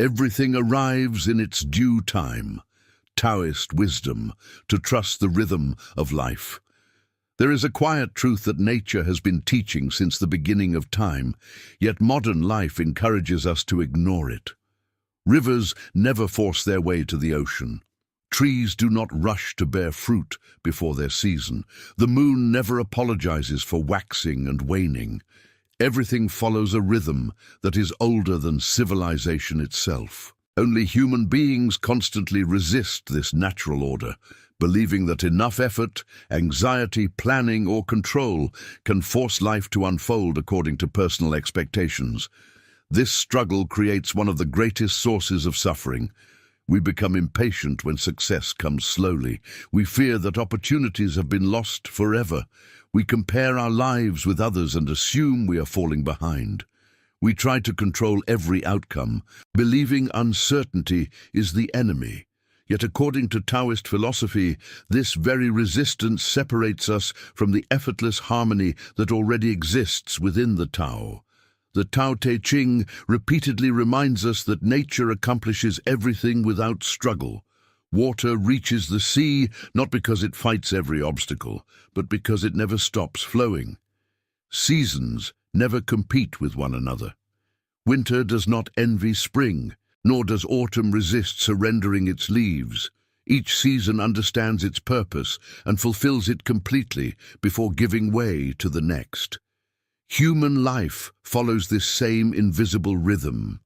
Everything arrives in its due time. Taoist wisdom, to trust the rhythm of life. There is a quiet truth that nature has been teaching since the beginning of time, yet modern life encourages us to ignore it. Rivers never force their way to the ocean. Trees do not rush to bear fruit before their season. The moon never apologizes for waxing and waning. Everything follows a rhythm that is older than civilization itself. Only human beings constantly resist this natural order, believing that enough effort, anxiety, planning, or control can force life to unfold according to personal expectations. This struggle creates one of the greatest sources of suffering. We become impatient when success comes slowly. We fear that opportunities have been lost forever. We compare our lives with others and assume we are falling behind. We try to control every outcome, believing uncertainty is the enemy. Yet according to Taoist philosophy, this very resistance separates us from the effortless harmony that already exists within the Tao. The Tao Te Ching repeatedly reminds us that nature accomplishes everything without struggle. Water reaches the sea not because it fights every obstacle, but because it never stops flowing. Seasons never compete with one another. Winter does not envy spring, nor does autumn resist surrendering its leaves. Each season understands its purpose and fulfills it completely before giving way to the next. Human life follows this same invisible rhythm.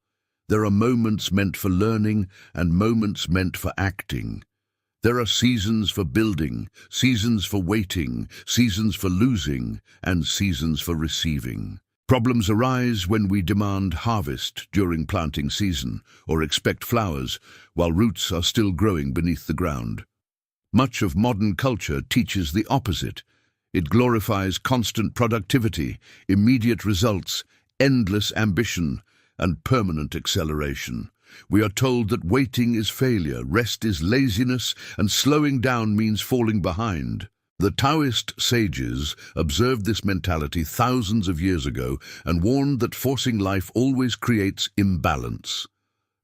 There are moments meant for learning and moments meant for acting. There are seasons for building, seasons for waiting, seasons for losing, and seasons for receiving. Problems arise when we demand harvest during planting season or expect flowers while roots are still growing beneath the ground. Much of modern culture teaches the opposite. It glorifies constant productivity, immediate results, endless ambition, and permanent acceleration. We are told that waiting is failure, rest is laziness, and slowing down means falling behind. The Taoist sages observed this mentality thousands of years ago and warned that forcing life always creates imbalance.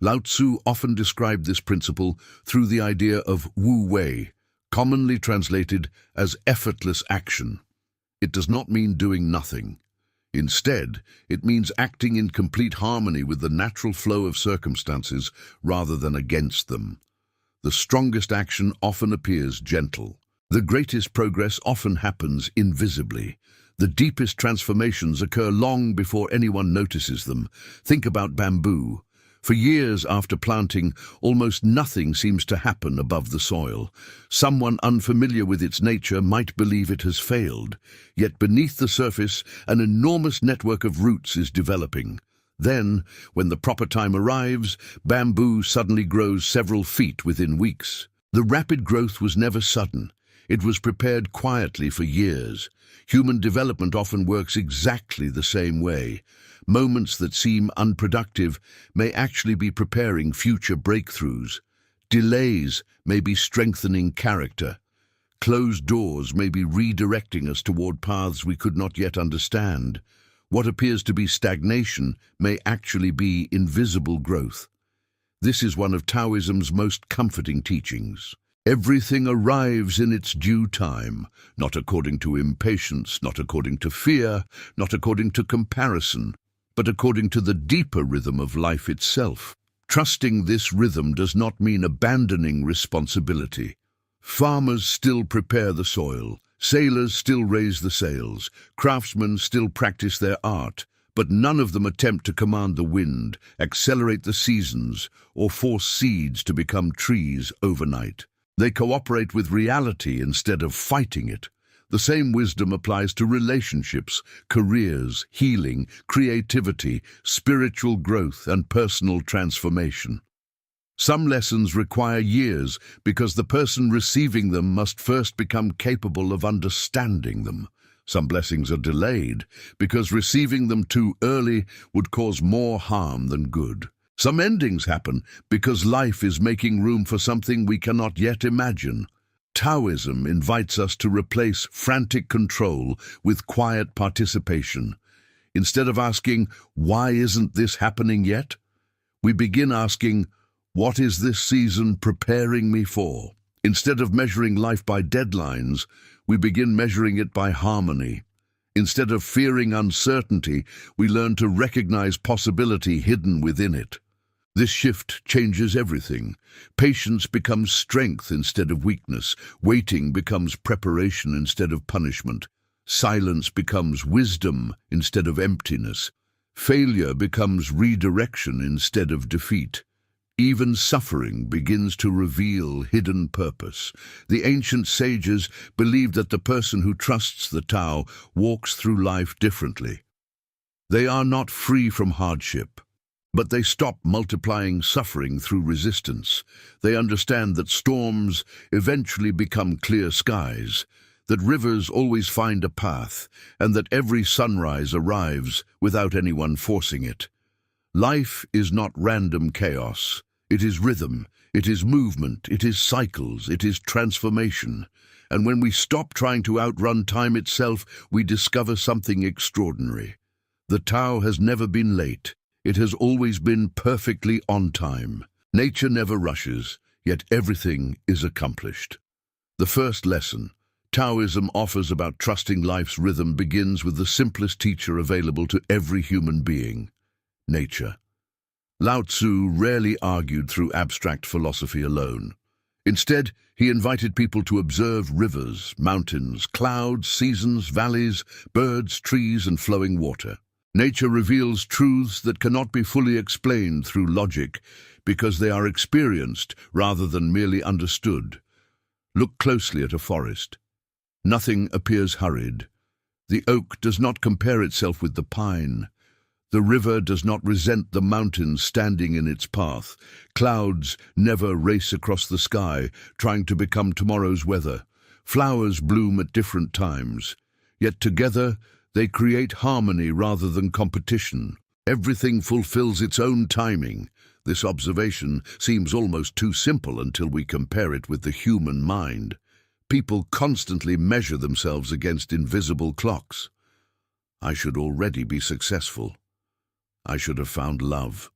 Lao Tzu often described this principle through the idea of wu wei, commonly translated as effortless action. It does not mean doing nothing. Instead, it means acting in complete harmony with the natural flow of circumstances rather than against them. The strongest action often appears gentle. The greatest progress often happens invisibly. The deepest transformations occur long before anyone notices them. Think about bamboo. For years after planting, almost nothing seems to happen above the soil. Someone unfamiliar with its nature might believe it has failed. Yet beneath the surface, an enormous network of roots is developing. Then, when the proper time arrives, bamboo suddenly grows several feet within weeks. The rapid growth was never sudden. It was prepared quietly for years. Human development often works exactly the same way. Moments that seem unproductive may actually be preparing future breakthroughs. Delays may be strengthening character. Closed doors may be redirecting us toward paths we could not yet understand. What appears to be stagnation may actually be invisible growth. This is one of Taoism's most comforting teachings. Everything arrives in its due time, not according to impatience, not according to fear, not according to comparison, but according to the deeper rhythm of life itself. Trusting this rhythm does not mean abandoning responsibility. Farmers still prepare the soil, sailors still raise the sails, craftsmen still practice their art, but none of them attempt to command the wind, accelerate the seasons, or force seeds to become trees overnight. They cooperate with reality instead of fighting it. The same wisdom applies to relationships, careers, healing, creativity, spiritual growth, and personal transformation. Some lessons require years because the person receiving them must first become capable of understanding them. Some blessings are delayed because receiving them too early would cause more harm than good. Some endings happen because life is making room for something we cannot yet imagine. Taoism invites us to replace frantic control with quiet participation. Instead of asking, "Why isn't this happening yet?" We begin asking, what is this season preparing me for? Instead of measuring life by deadlines, we begin measuring it by harmony. Instead of fearing uncertainty, we learn to recognize possibility hidden within it. This shift changes everything. Patience becomes strength instead of weakness. Waiting becomes preparation instead of punishment. Silence becomes wisdom instead of emptiness. Failure becomes redirection instead of defeat. Even suffering begins to reveal hidden purpose. The ancient sages believed that the person who trusts the Tao walks through life differently. They are not free from hardship, but they stop multiplying suffering through resistance. They understand that storms eventually become clear skies, that rivers always find a path, and that every sunrise arrives without anyone forcing it. Life is not random chaos. It is rhythm, it is movement, it is cycles, it is transformation. And when we stop trying to outrun time itself, we discover something extraordinary. The Tao has never been late. It has always been perfectly on time. Nature never rushes, yet everything is accomplished. The first lesson Taoism offers about trusting life's rhythm begins with the simplest teacher available to every human being: nature. Lao Tzu rarely argued through abstract philosophy alone. Instead, he invited people to observe rivers, mountains, clouds, seasons, valleys, birds, trees, and flowing water. Nature reveals truths that cannot be fully explained through logic because they are experienced rather than merely understood. Look closely at a forest. Nothing appears hurried. The oak does not compare itself with the pine. The river does not resent the mountains standing in its path. Clouds never race across the sky, trying to become tomorrow's weather. Flowers bloom at different times, yet together they create harmony rather than competition. Everything fulfills its own timing. This observation seems almost too simple until we compare it with the human mind. People constantly measure themselves against invisible clocks. I should already be successful. I should have found love.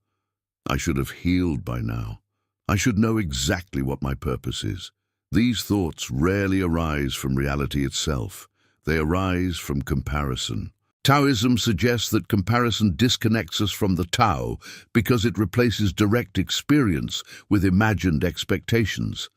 I should have healed by now. I should know exactly what my purpose is. These thoughts rarely arise from reality itself. They arise from comparison. Taoism suggests that comparison disconnects us from the Tao because it replaces direct experience with imagined expectations.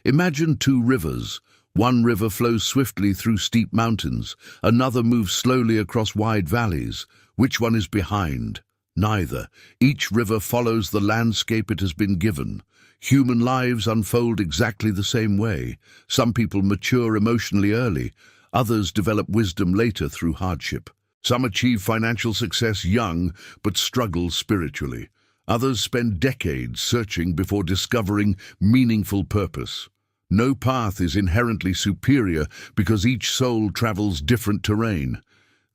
Imagine two rivers. One river flows swiftly through steep mountains. Another moves slowly across wide valleys. Which one is behind? Neither. Each river follows the landscape it has been given. Human lives unfold exactly the same way. Some people mature emotionally early. Others develop wisdom later through hardship. Some achieve financial success young, but struggle spiritually. Others spend decades searching before discovering meaningful purpose. No path is inherently superior because each soul travels different terrain.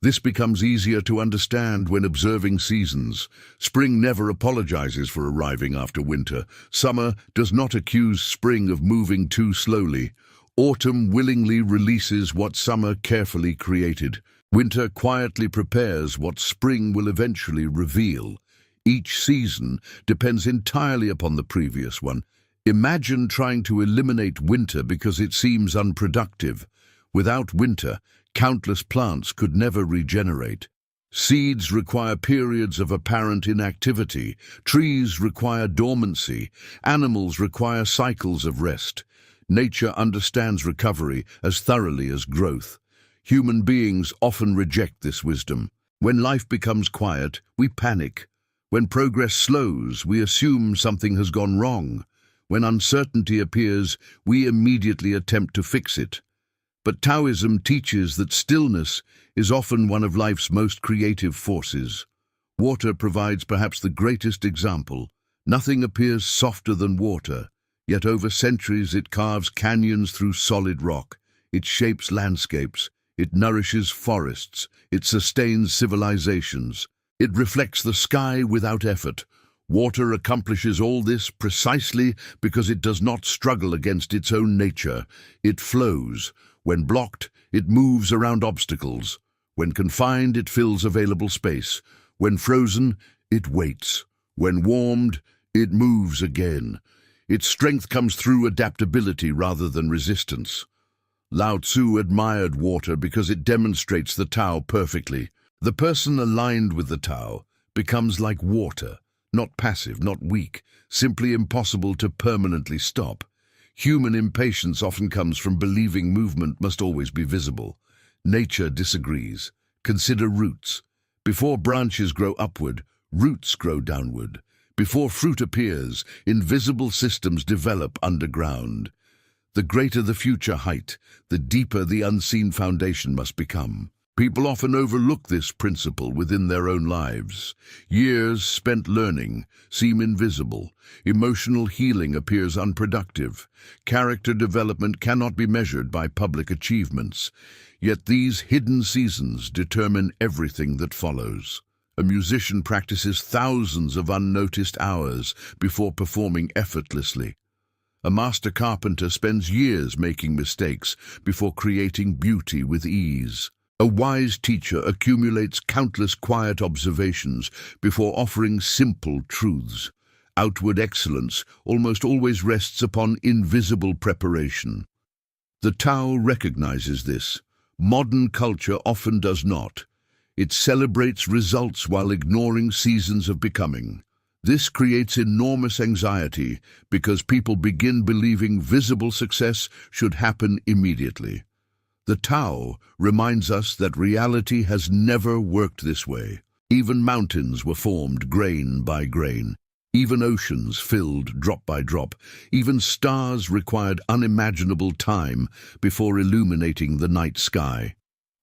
This becomes easier to understand when observing seasons. Spring never apologizes for arriving after winter. Summer does not accuse spring of moving too slowly. Autumn willingly releases what summer carefully created. Winter quietly prepares what spring will eventually reveal. Each season depends entirely upon the previous one. Imagine trying to eliminate winter because it seems unproductive. Without winter, countless plants could never regenerate. Seeds require periods of apparent inactivity. Trees require dormancy. Animals require cycles of rest. Nature understands recovery as thoroughly as growth. Human beings often reject this wisdom. When life becomes quiet, we panic. When progress slows, we assume something has gone wrong. When uncertainty appears, we immediately attempt to fix it. But Taoism teaches that stillness is often one of life's most creative forces. Water provides perhaps the greatest example. Nothing appears softer than water. Yet over centuries it carves canyons through solid rock. It shapes landscapes. It nourishes forests. It sustains civilizations. It reflects the sky without effort. Water accomplishes all this precisely because it does not struggle against its own nature. It flows. When blocked, it moves around obstacles. When confined, it fills available space. When frozen, it waits. When warmed, it moves again. Its strength comes through adaptability rather than resistance. Lao Tzu admired water because it demonstrates the Tao perfectly. The person aligned with the Tao becomes like water, not passive, not weak, simply impossible to permanently stop. Human impatience often comes from believing movement must always be visible. Nature disagrees. Consider roots. Before branches grow upward, roots grow downward. Before fruit appears, invisible systems develop underground. The greater the future height, the deeper the unseen foundation must become. People often overlook this principle within their own lives. Years spent learning seem invisible. Emotional healing appears unproductive. Character development cannot be measured by public achievements. Yet these hidden seasons determine everything that follows. A musician practices thousands of unnoticed hours before performing effortlessly. A master carpenter spends years making mistakes before creating beauty with ease. A wise teacher accumulates countless quiet observations before offering simple truths. Outward excellence almost always rests upon invisible preparation. The Tao recognizes this. Modern culture often does not. It celebrates results while ignoring seasons of becoming. This creates enormous anxiety because people begin believing visible success should happen immediately. The Tao reminds us that reality has never worked this way. Even mountains were formed grain by grain. Even oceans filled drop by drop. Even stars required unimaginable time before illuminating the night sky.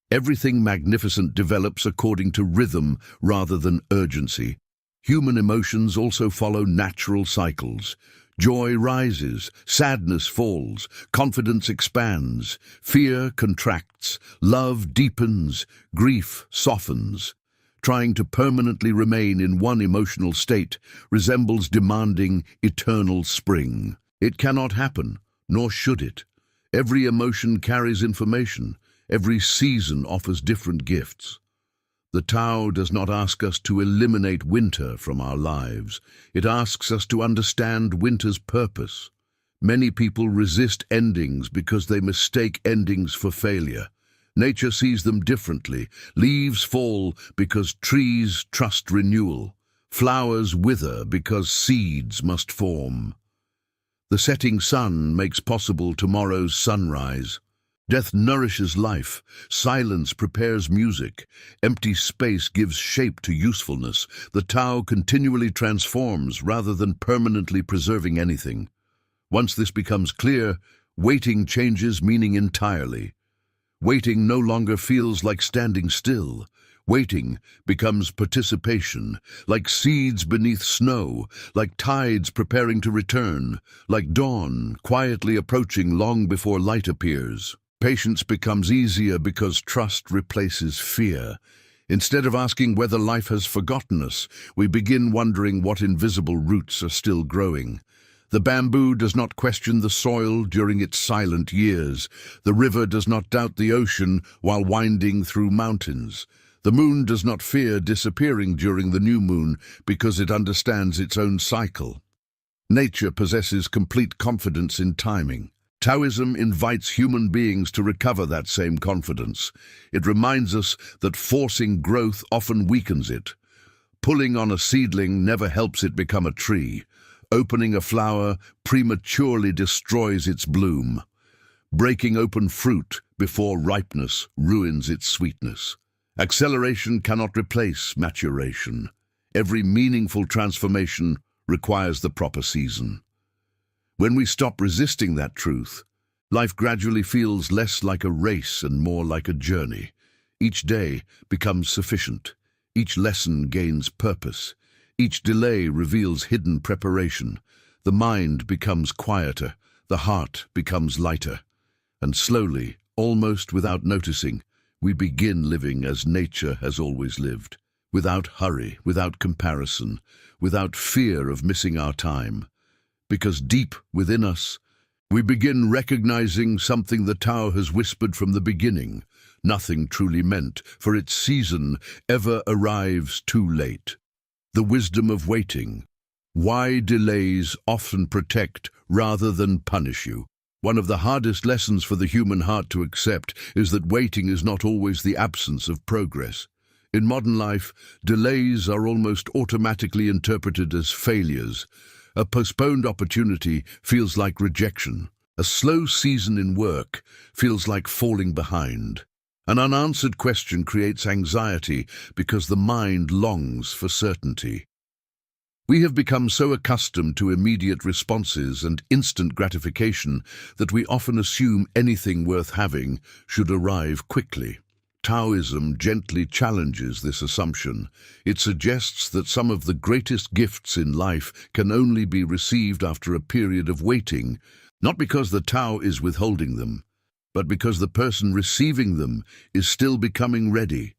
Everything magnificent develops according to rhythm rather than urgency. Human emotions also follow natural cycles. Joy rises, sadness falls, confidence expands, fear contracts, love deepens, grief softens. Trying to permanently remain in one emotional state resembles demanding eternal spring. It cannot happen, nor should it. Every emotion carries information. Every season offers different gifts. The Tao does not ask us to eliminate winter from our lives. It asks us to understand winter's purpose. Many people resist endings because they mistake endings for failure. Nature sees them differently. Leaves fall because trees trust renewal. Flowers wither because seeds must form. The setting sun makes possible tomorrow's sunrise. Death nourishes life. Silence prepares music. Empty space gives shape to usefulness. The Tao continually transforms rather than permanently preserving anything. Once this becomes clear, waiting changes meaning entirely. Waiting no longer feels like standing still. Waiting becomes participation, like seeds beneath snow, like tides preparing to return, like dawn quietly approaching long before light appears. Patience becomes easier because trust replaces fear. Instead of asking whether life has forgotten us, we begin wondering what invisible roots are still growing. The bamboo does not question the soil during its silent years. The river does not doubt the ocean while winding through mountains. The moon does not fear disappearing during the new moon because it understands its own cycle. Nature possesses complete confidence in timing. Taoism invites human beings to recover that same confidence. It reminds us that forcing growth often weakens it. Pulling on a seedling never helps it become a tree. Opening a flower prematurely destroys its bloom. Breaking open fruit before ripeness ruins its sweetness. Acceleration cannot replace maturation. Every meaningful transformation requires the proper season. When we stop resisting that truth, life gradually feels less like a race and more like a journey. Each day becomes sufficient. Each lesson gains purpose. Each delay reveals hidden preparation. The mind becomes quieter. The heart becomes lighter. And slowly, almost without noticing, we begin living as nature has always lived. Without hurry, without comparison, without fear of missing our time. Because deep within us, we begin recognizing something the Tao has whispered from the beginning. Nothing truly meant for its season ever arrives too late. The wisdom of waiting. Why delays often protect rather than punish you. One of the hardest lessons for the human heart to accept is that waiting is not always the absence of progress. In modern life, delays are almost automatically interpreted as failures. A postponed opportunity feels like rejection. A slow season in work feels like falling behind. An unanswered question creates anxiety because the mind longs for certainty. We have become so accustomed to immediate responses and instant gratification that we often assume anything worth having should arrive quickly. Taoism gently challenges this assumption. It suggests that some of the greatest gifts in life can only be received after a period of waiting, not because the Tao is withholding them, but because the person receiving them is still becoming ready.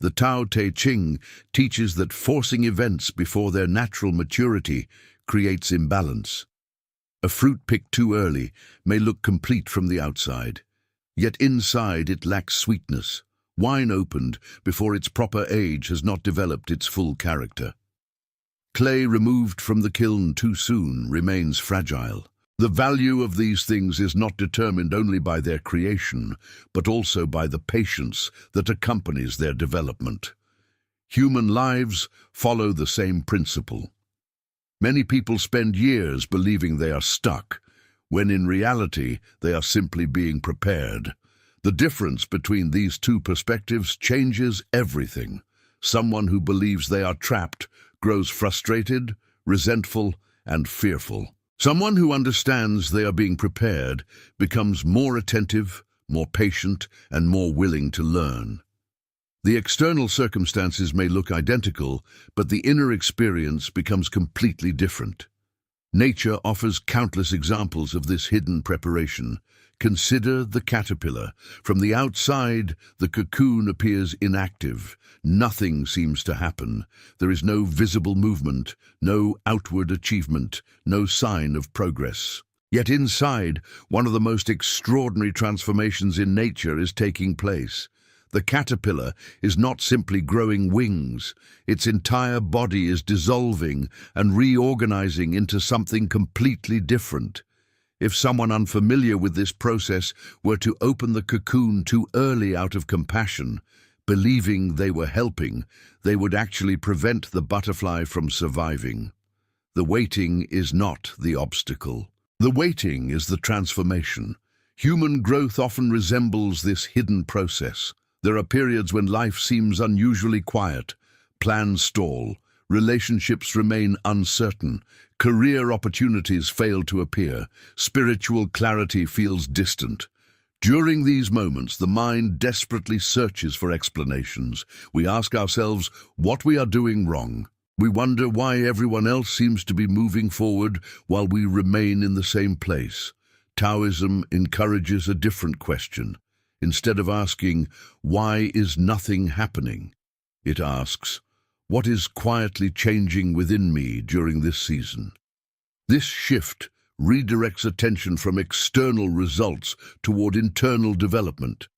The Tao Te Ching teaches that forcing events before their natural maturity creates imbalance. A fruit picked too early may look complete from the outside, yet inside it lacks sweetness. Wine opened before its proper age has not developed its full character. Clay removed from the kiln too soon remains fragile. The value of these things is not determined only by their creation, but also by the patience that accompanies their development. Human lives follow the same principle. Many people spend years believing they are stuck, when in reality they are simply being prepared. The difference between these two perspectives changes everything. Someone who believes they are trapped grows frustrated, resentful, and fearful. Someone who understands they are being prepared becomes more attentive, more patient, and more willing to learn. The external circumstances may look identical, but the inner experience becomes completely different. Nature offers countless examples of this hidden preparation. Consider the caterpillar. From the outside, the cocoon appears inactive. Nothing seems to happen. There is no visible movement, no outward achievement, no sign of progress. Yet inside, one of the most extraordinary transformations in nature is taking place. The caterpillar is not simply growing wings. Its entire body is dissolving and reorganizing into something completely different. If someone unfamiliar with this process were to open the cocoon too early out of compassion, believing they were helping, they would actually prevent the butterfly from surviving. The waiting is not the obstacle. The waiting is the transformation. Human growth often resembles this hidden process. There are periods when life seems unusually quiet, plans stall, relationships remain uncertain, career opportunities fail to appear, spiritual clarity feels distant. During these moments, the mind desperately searches for explanations. We ask ourselves what we are doing wrong. We wonder why everyone else seems to be moving forward while we remain in the same place. Taoism encourages a different question. Instead of asking, "Why is nothing happening?" it asks, "What is quietly changing within me during this season?" This shift redirects attention from external results toward internal development.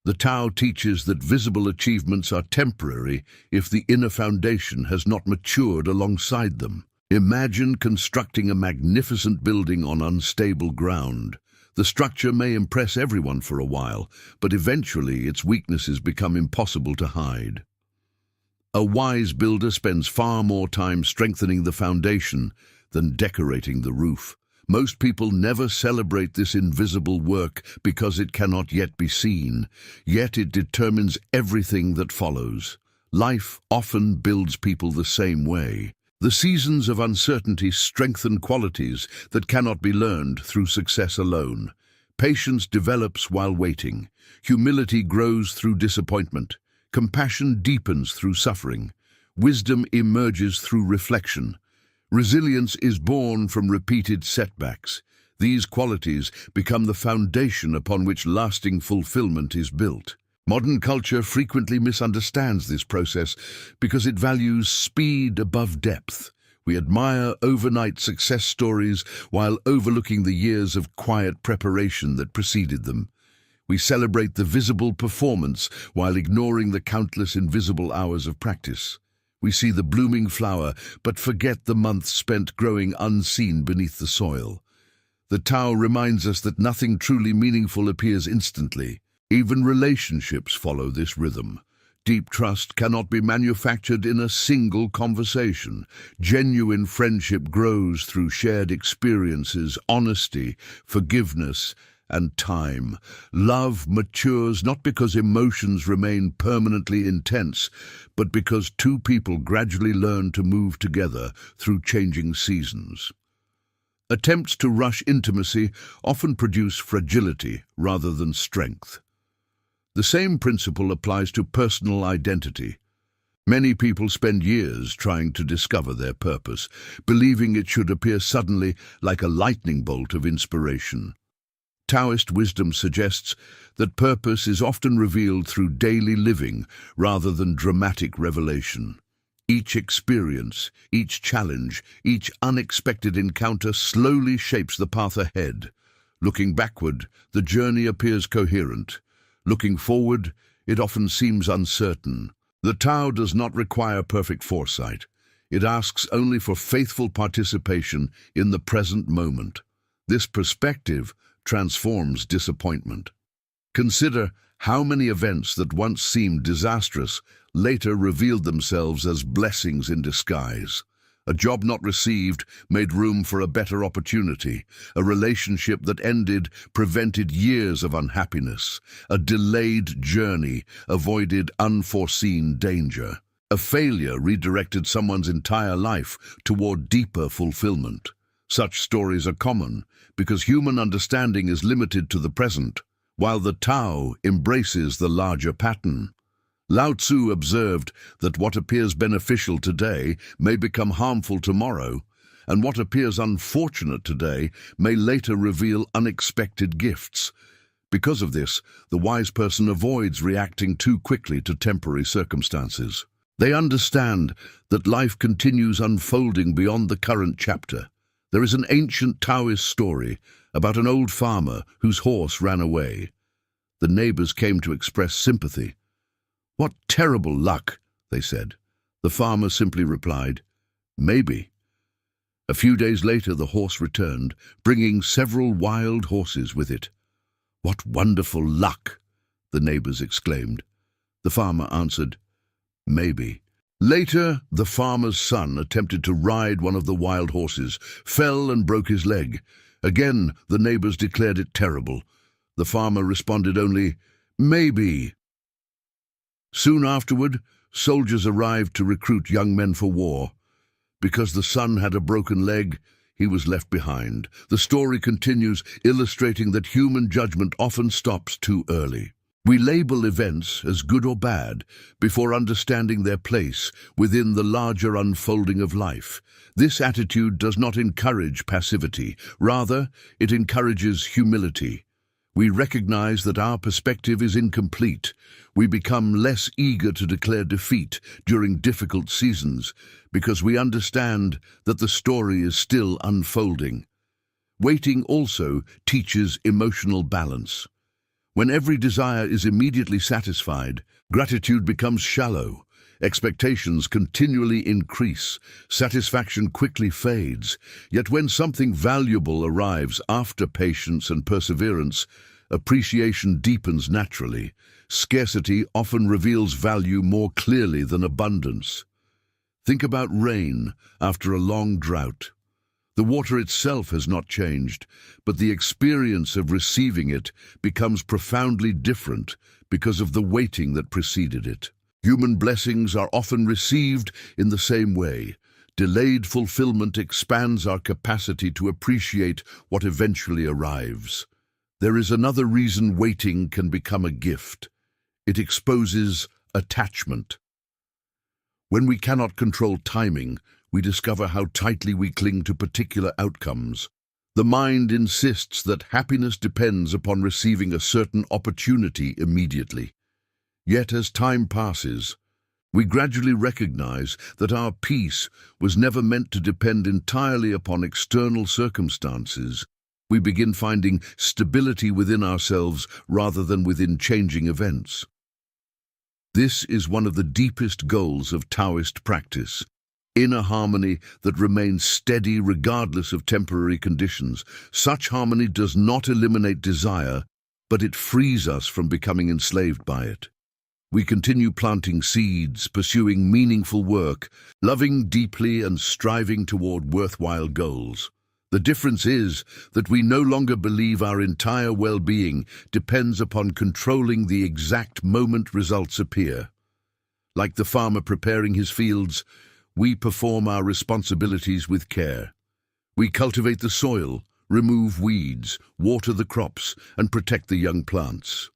The Tao teaches that visible achievements are temporary if the inner foundation has not matured alongside them. Imagine constructing a magnificent building on unstable ground. The structure may impress everyone for a while, but eventually its weaknesses become impossible to hide. A wise builder spends far more time strengthening the foundation than decorating the roof. Most people never celebrate this invisible work because it cannot yet be seen, yet it determines everything that follows. Life often builds people the same way. The seasons of uncertainty strengthen qualities that cannot be learned through success alone. Patience develops while waiting. Humility grows through disappointment. Compassion deepens through suffering. Wisdom emerges through reflection. Resilience is born from repeated setbacks. These qualities become the foundation upon which lasting fulfillment is built. Modern culture frequently misunderstands this process because it values speed above depth. We admire overnight success stories while overlooking the years of quiet preparation that preceded them. We celebrate the visible performance while ignoring the countless invisible hours of practice. We see the blooming flower, but forget the months spent growing unseen beneath the soil. The Tao reminds us that nothing truly meaningful appears instantly. Even relationships follow this rhythm. Deep trust cannot be manufactured in a single conversation. Genuine friendship grows through shared experiences, honesty, forgiveness, and time. Love matures not because emotions remain permanently intense, but because two people gradually learn to move together through changing seasons. Attempts to rush intimacy often produce fragility rather than strength. The same principle applies to personal identity. Many people spend years trying to discover their purpose, believing it should appear suddenly like a lightning bolt of inspiration. Taoist wisdom suggests that purpose is often revealed through daily living rather than dramatic revelation. Each experience, each challenge, each unexpected encounter slowly shapes the path ahead. Looking backward, the journey appears coherent. Looking forward, it often seems uncertain. The Tao does not require perfect foresight. It asks only for faithful participation in the present moment. This perspective transforms disappointment. Consider how many events that once seemed disastrous later revealed themselves as blessings in disguise. A job not received made room for a better opportunity. A relationship that ended prevented years of unhappiness. A delayed journey avoided unforeseen danger. A failure redirected someone's entire life toward deeper fulfillment. Such stories are common because human understanding is limited to the present, while the Tao embraces the larger pattern. Lao Tzu observed that what appears beneficial today may become harmful tomorrow, and what appears unfortunate today may later reveal unexpected gifts. Because of this, the wise person avoids reacting too quickly to temporary circumstances. They understand that life continues unfolding beyond the current chapter. There is an ancient Taoist story about an old farmer whose horse ran away. The neighbors came to express sympathy. "What terrible luck," they said. The farmer simply replied, "Maybe." A few days later, the horse returned, bringing several wild horses with it. "What wonderful luck," the neighbors exclaimed. The farmer answered, "Maybe." Later, the farmer's son attempted to ride one of the wild horses, fell and broke his leg. Again, the neighbors declared it terrible. The farmer responded only, "Maybe." Soon afterward, soldiers arrived to recruit young men for war. Because the son had a broken leg, he was left behind. The story continues, illustrating that human judgment often stops too early. We label events as good or bad before understanding their place within the larger unfolding of life. This attitude does not encourage passivity. Rather, it encourages humility. We recognize that our perspective is incomplete. We become less eager to declare defeat during difficult seasons because we understand that the story is still unfolding. Waiting also teaches emotional balance. When every desire is immediately satisfied, gratitude becomes shallow. Expectations continually increase. Satisfaction quickly fades. Yet when something valuable arrives after patience and perseverance, appreciation deepens naturally. Scarcity often reveals value more clearly than abundance. Think about rain after a long drought. The water itself has not changed, but the experience of receiving it becomes profoundly different because of the waiting that preceded it. Human blessings are often received in the same way. Delayed fulfillment expands our capacity to appreciate what eventually arrives. There is another reason waiting can become a gift. It exposes attachment. When we cannot control timing, we discover how tightly we cling to particular outcomes. The mind insists that happiness depends upon receiving a certain opportunity immediately. Yet as time passes, we gradually recognize that our peace was never meant to depend entirely upon external circumstances. We begin finding stability within ourselves rather than within changing events. This is one of the deepest goals of Taoist practice. Inner harmony that remains steady regardless of temporary conditions. Such harmony does not eliminate desire, but it frees us from becoming enslaved by it. We continue planting seeds, pursuing meaningful work, loving deeply and striving toward worthwhile goals. The difference is that we no longer believe our entire well-being depends upon controlling the exact moment results appear. Like the farmer preparing his fields, we perform our responsibilities with care. We cultivate the soil, remove weeds, water the crops, and protect the young plants.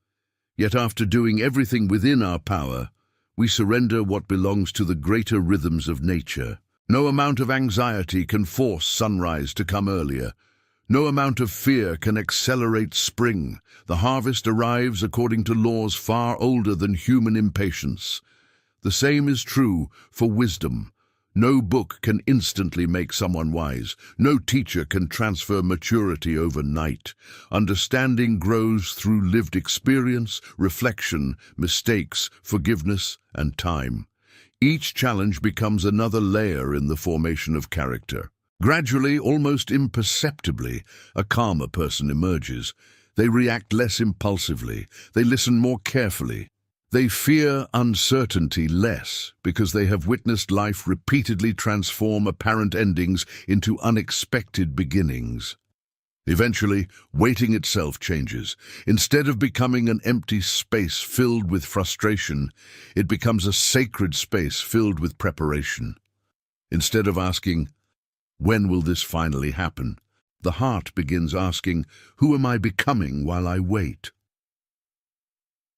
Yet after doing everything within our power, we surrender what belongs to the greater rhythms of nature. No amount of anxiety can force sunrise to come earlier. No amount of fear can accelerate spring. The harvest arrives according to laws far older than human impatience. The same is true for wisdom. No book can instantly make someone wise. No teacher can transfer maturity overnight. Understanding grows through lived experience, reflection, mistakes, forgiveness, and time. Each challenge becomes another layer in the formation of character. Gradually, almost imperceptibly, a calmer person emerges. They react less impulsively. They listen more carefully. They fear uncertainty less because they have witnessed life repeatedly transform apparent endings into unexpected beginnings. Eventually, waiting itself changes. Instead of becoming an empty space filled with frustration, it becomes a sacred space filled with preparation. Instead of asking, "When will this finally happen?" the heart begins asking, "Who am I becoming while I wait?"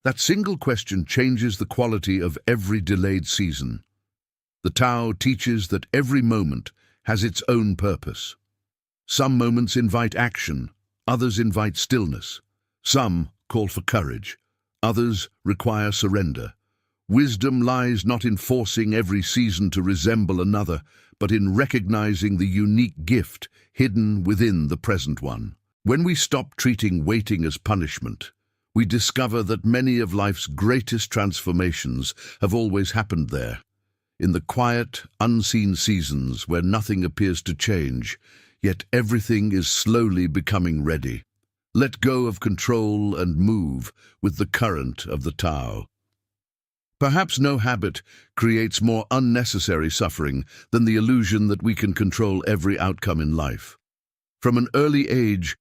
That single question changes the quality of every delayed season. The Tao teaches that every moment has its own purpose. Some moments invite action, others invite stillness. Some call for courage, others require surrender. Wisdom lies not in forcing every season to resemble another, but in recognizing the unique gift hidden within the present one. When we stop treating waiting as punishment, we discover that many of life's greatest transformations have always happened there, in the quiet, unseen seasons where nothing appears to change, yet everything is slowly becoming ready. Let go of control and move with the current of the Tao. Perhaps no habit creates more unnecessary suffering than the illusion that we can control every outcome in life. From an early age,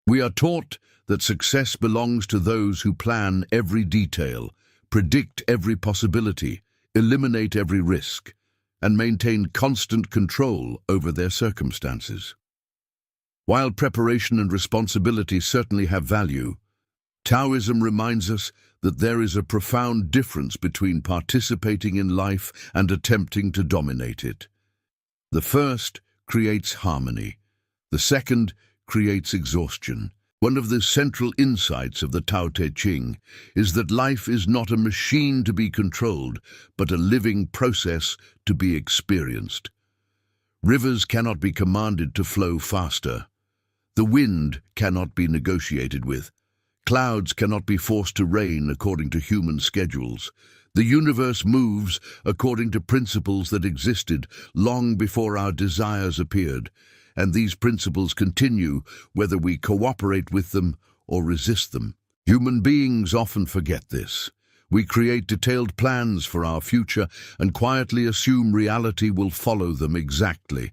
we are taught that success belongs to those who plan every detail, predict every possibility, eliminate every risk, and maintain constant control over their circumstances. While preparation and responsibility certainly have value, Taoism reminds us that there is a profound difference between participating in life and attempting to dominate it. The first creates harmony. The second creates exhaustion. One of the central insights of the Tao Te Ching is that life is not a machine to be controlled, but a living process to be experienced. Rivers cannot be commanded to flow faster. The wind cannot be negotiated with. Clouds cannot be forced to rain according to human schedules. The universe moves according to principles that existed long before our desires appeared, and these principles continue whether we cooperate with them or resist them. Human beings often forget this. We create detailed plans for our future and quietly assume reality will follow them exactly.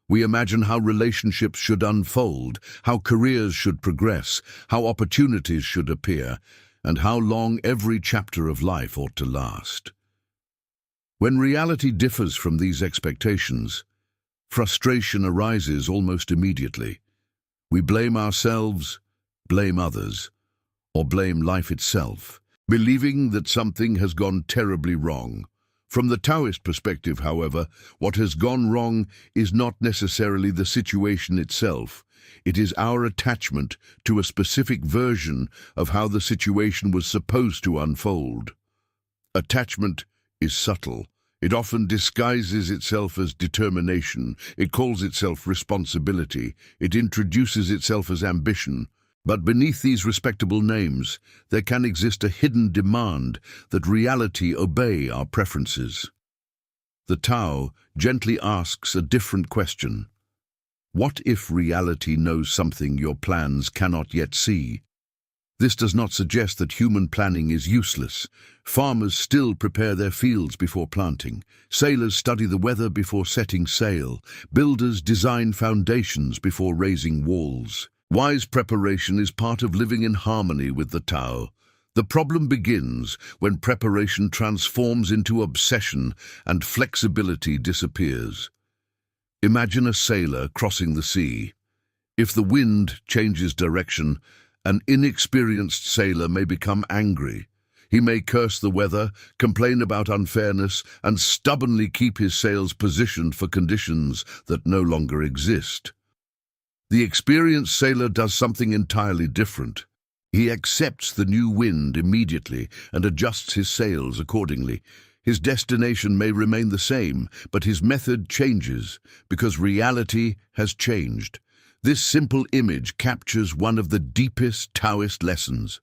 We imagine how relationships should unfold, how careers should progress, how opportunities should appear, and how long every chapter of life ought to last. When reality differs from these expectations, frustration arises almost immediately. We blame ourselves, blame others, or blame life itself, believing that something has gone terribly wrong. From the Taoist perspective, however, what has gone wrong is not necessarily the situation itself. It is our attachment to a specific version of how the situation was supposed to unfold. Attachment is subtle. It often disguises itself as determination. It calls itself responsibility. It introduces itself as ambition. But beneath these respectable names, there can exist a hidden demand that reality obey our preferences. The Tao gently asks a different question. What if reality knows something your plans cannot yet see? This does not suggest that human planning is useless. Farmers still prepare their fields before planting. Sailors study the weather before setting sail. Builders design foundations before raising walls. Wise preparation is part of living in harmony with the Tao. The problem begins when preparation transforms into obsession and flexibility disappears. Imagine a sailor crossing the sea. If the wind changes direction, an inexperienced sailor may become angry. He may curse the weather, complain about unfairness, and stubbornly keep his sails positioned for conditions that no longer exist. The experienced sailor does something entirely different. He accepts the new wind immediately and adjusts his sails accordingly. His destination may remain the same, but his method changes because reality has changed. This simple image captures one of the deepest Taoist lessons.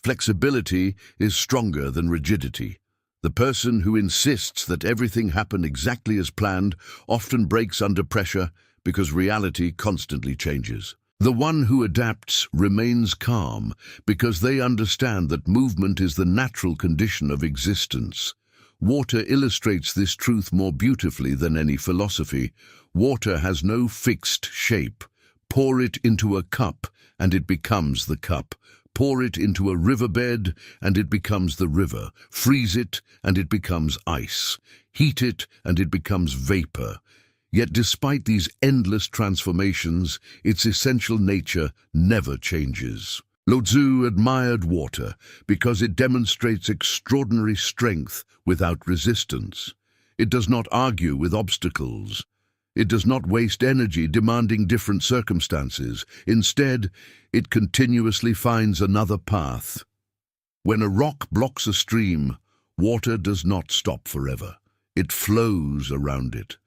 Flexibility is stronger than rigidity. The person who insists that everything happen exactly as planned often breaks under pressure because reality constantly changes. The one who adapts remains calm because they understand that movement is the natural condition of existence. Water illustrates this truth more beautifully than any philosophy. Water has no fixed shape. Pour it into a cup, and it becomes the cup. Pour it into a riverbed, and it becomes the river. Freeze it, and it becomes ice. Heat it, and it becomes vapor. Yet despite these endless transformations, its essential nature never changes. Lao Tzu admired water because it demonstrates extraordinary strength without resistance. It does not argue with obstacles. It does not waste energy demanding different circumstances. Instead, it continuously finds another path. When a rock blocks a stream, water does not stop forever. It flows around it.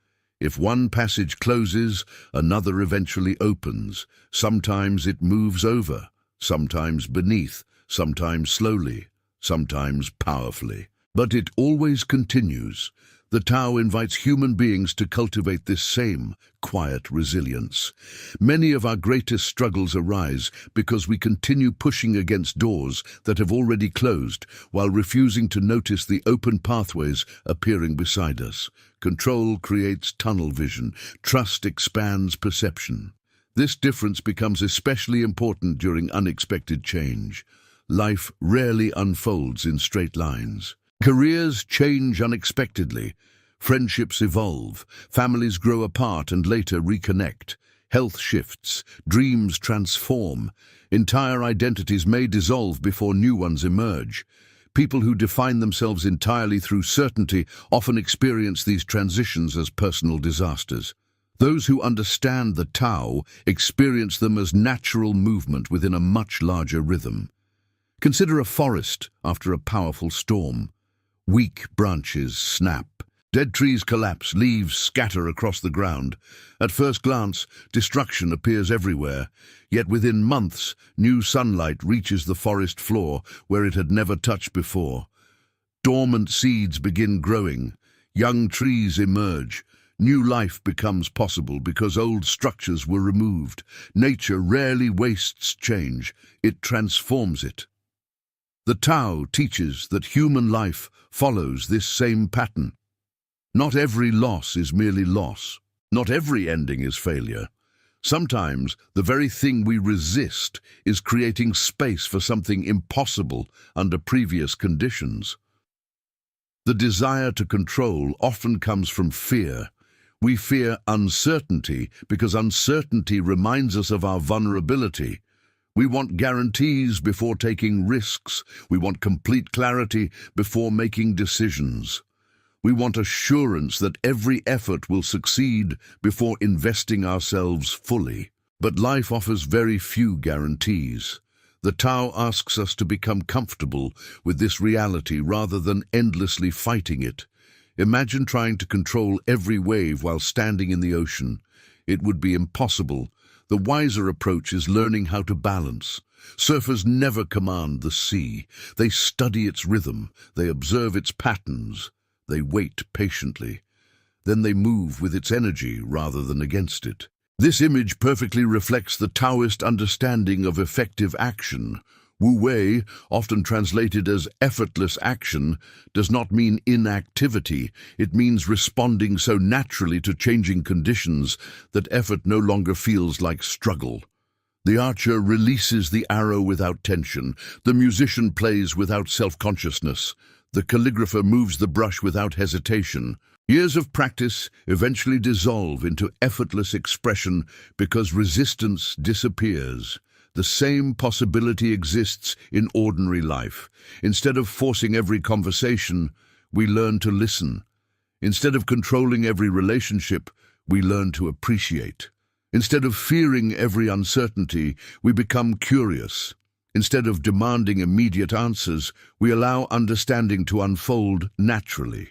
If one passage closes, another eventually opens. Sometimes it moves over, sometimes beneath, sometimes slowly, sometimes powerfully. But it always continues. The Tao invites human beings to cultivate this same quiet resilience. Many of our greatest struggles arise because we continue pushing against doors that have already closed while refusing to notice the open pathways appearing beside us. Control creates tunnel vision. Trust expands perception. This difference becomes especially important during unexpected change. Life rarely unfolds in straight lines. Careers change unexpectedly. Friendships evolve. Families grow apart and later reconnect. Health shifts. Dreams transform. Entire identities may dissolve before new ones emerge. People who define themselves entirely through certainty often experience these transitions as personal disasters. Those who understand the Tao experience them as natural movement within a much larger rhythm. Consider a forest after a powerful storm. Weak branches snap. Dead trees collapse, leaves scatter across the ground. At first glance, destruction appears everywhere. Yet within months, new sunlight reaches the forest floor where it had never touched before. Dormant seeds begin growing. Young trees emerge. New life becomes possible because old structures were removed. Nature rarely wastes change. It transforms it. The Tao teaches that human life follows this same pattern. Not every loss is merely loss. Not every ending is failure. Sometimes the very thing we resist is creating space for something impossible under previous conditions. The desire to control often comes from fear. We fear uncertainty because uncertainty reminds us of our vulnerability. We want guarantees before taking risks. We want complete clarity before making decisions. We want assurance that every effort will succeed before investing ourselves fully. But life offers very few guarantees. The Tao asks us to become comfortable with this reality rather than endlessly fighting it. Imagine trying to control every wave while standing in the ocean. It would be impossible. The wiser approach is learning how to balance. Surfers never command the sea. They study its rhythm, they observe its patterns, they wait patiently. Then they move with its energy rather than against it. This image perfectly reflects the Taoist understanding of effective action. Wu Wei, often translated as effortless action, does not mean inactivity. It means responding so naturally to changing conditions that effort no longer feels like struggle. The archer releases the arrow without tension. The musician plays without self-consciousness. The calligrapher moves the brush without hesitation. Years of practice eventually dissolve into effortless expression because resistance disappears. The same possibility exists in ordinary life. Instead of forcing every conversation, we learn to listen. Instead of controlling every relationship, we learn to appreciate. Instead of fearing every uncertainty, we become curious. Instead of demanding immediate answers, we allow understanding to unfold naturally.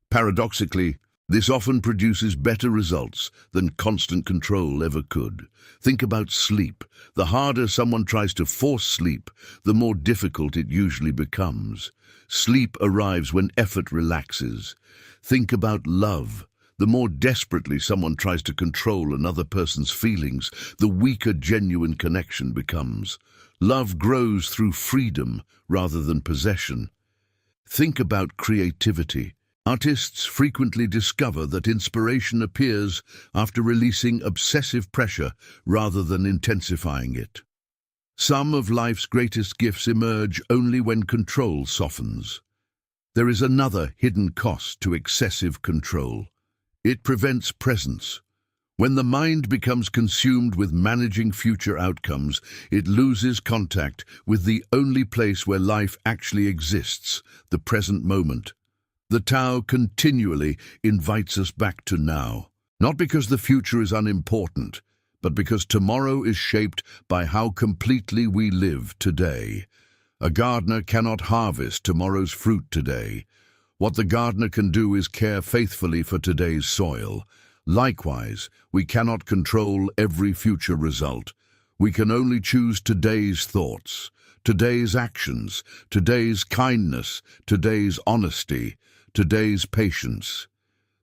Paradoxically, this often produces better results than constant control ever could. Think about sleep. The harder someone tries to force sleep, the more difficult it usually becomes. Sleep arrives when effort relaxes. Think about love. The more desperately someone tries to control another person's feelings, the weaker genuine connection becomes. Love grows through freedom rather than possession. Think about creativity. Artists frequently discover that inspiration appears after releasing obsessive pressure rather than intensifying it. Some of life's greatest gifts emerge only when control softens. There is another hidden cost to excessive control. It prevents presence. When the mind becomes consumed with managing future outcomes, it loses contact with the only place where life actually exists, the present moment. The Tao continually invites us back to now, not because the future is unimportant, but because tomorrow is shaped by how completely we live today. A gardener cannot harvest tomorrow's fruit today. What the gardener can do is care faithfully for today's soil. Likewise, we cannot control every future result. We can only choose today's thoughts, today's actions, today's kindness, today's honesty, today's patience.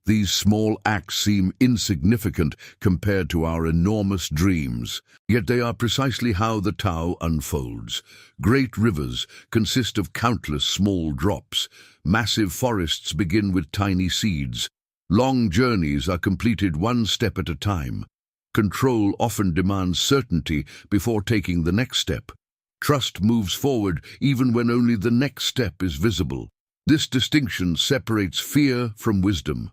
These small acts seem insignificant compared to our enormous dreams, yet they are precisely how the Tao unfolds. Great rivers consist of countless small drops. Massive forests begin with tiny seeds. Long journeys are completed one step at a time. Control often demands certainty before taking the next step. Trust moves forward even when only the next step is visible. This distinction separates fear from wisdom.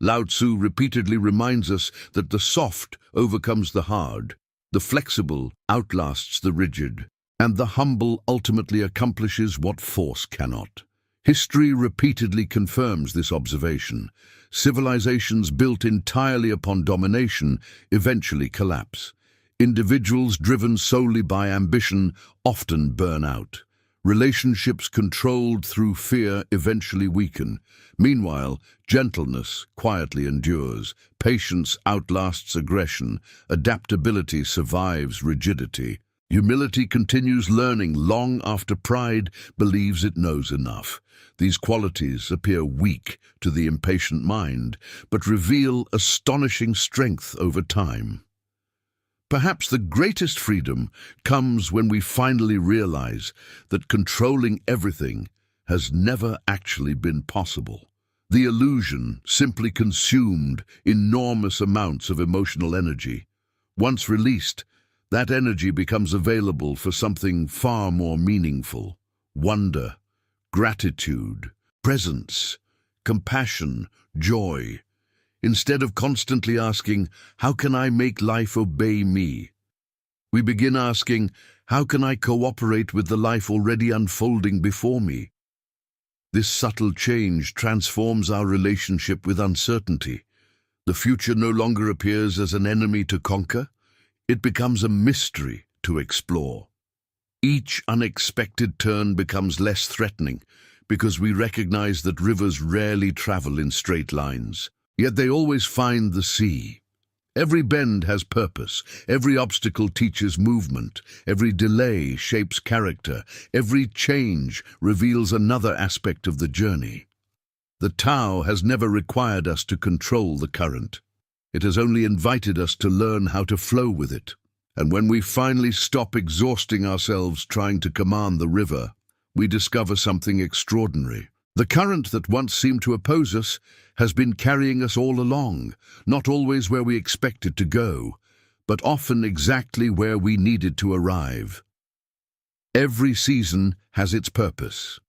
Lao Tzu repeatedly reminds us that the soft overcomes the hard, the flexible outlasts the rigid, and the humble ultimately accomplishes what force cannot. History repeatedly confirms this observation. Civilizations built entirely upon domination eventually collapse. Individuals driven solely by ambition often burn out. Relationships controlled through fear eventually weaken. Meanwhile, gentleness quietly endures. Patience outlasts aggression. Adaptability survives rigidity. Humility continues learning long after pride believes it knows enough. These qualities appear weak to the impatient mind, but reveal astonishing strength over time. Perhaps the greatest freedom comes when we finally realize that controlling everything has never actually been possible. The illusion simply consumed enormous amounts of emotional energy. Once released, that energy becomes available for something far more meaningful: wonder, gratitude, presence, compassion, joy. Instead of constantly asking, "How can I make life obey me?" we begin asking, "How can I cooperate with the life already unfolding before me?" This subtle change transforms our relationship with uncertainty. The future no longer appears as an enemy to conquer. It becomes a mystery to explore. Each unexpected turn becomes less threatening because we recognize that rivers rarely travel in straight lines. Yet they always find the sea. Every bend has purpose, every obstacle teaches movement, every delay shapes character, every change reveals another aspect of the journey. The Tao has never required us to control the current. It has only invited us to learn how to flow with it. And when we finally stop exhausting ourselves trying to command the river, we discover something extraordinary. The current that once seemed to oppose us has been carrying us all along, not always where we expected to go, but often exactly where we needed to arrive. Every season has its purpose.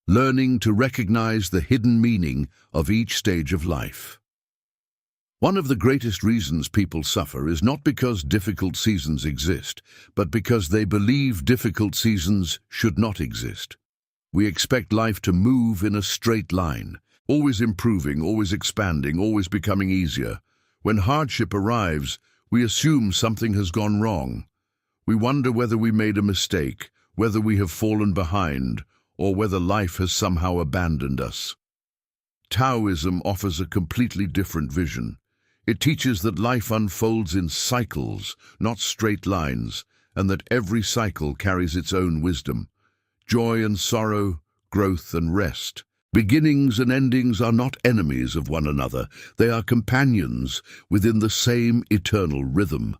Learning to recognize the hidden meaning of each stage of life. One of the greatest reasons people suffer is not because difficult seasons exist, but because they believe difficult seasons should not exist. We expect life to move in a straight line, always improving, always expanding, always becoming easier. When hardship arrives, we assume something has gone wrong. We wonder whether we made a mistake, whether we have fallen behind, or whether life has somehow abandoned us. Taoism offers a completely different vision. It teaches that life unfolds in cycles, not straight lines, and that every cycle carries its own wisdom. Joy and sorrow, growth and rest. Beginnings and endings are not enemies of one another. They are companions within the same eternal rhythm.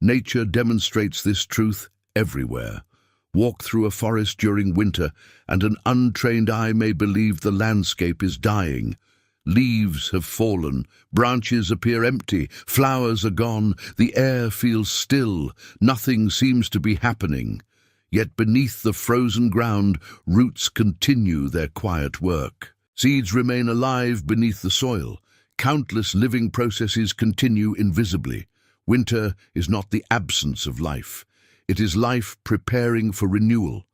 Nature demonstrates this truth everywhere. Walk through a forest during winter, and an untrained eye may believe the landscape is dying. Leaves have fallen, branches appear empty, flowers are gone, the air feels still, nothing seems to be happening. Yet beneath the frozen ground, roots continue their quiet work. Seeds remain alive beneath the soil. Countless living processes continue invisibly. Winter is not the absence of life. It is life preparing for renewal.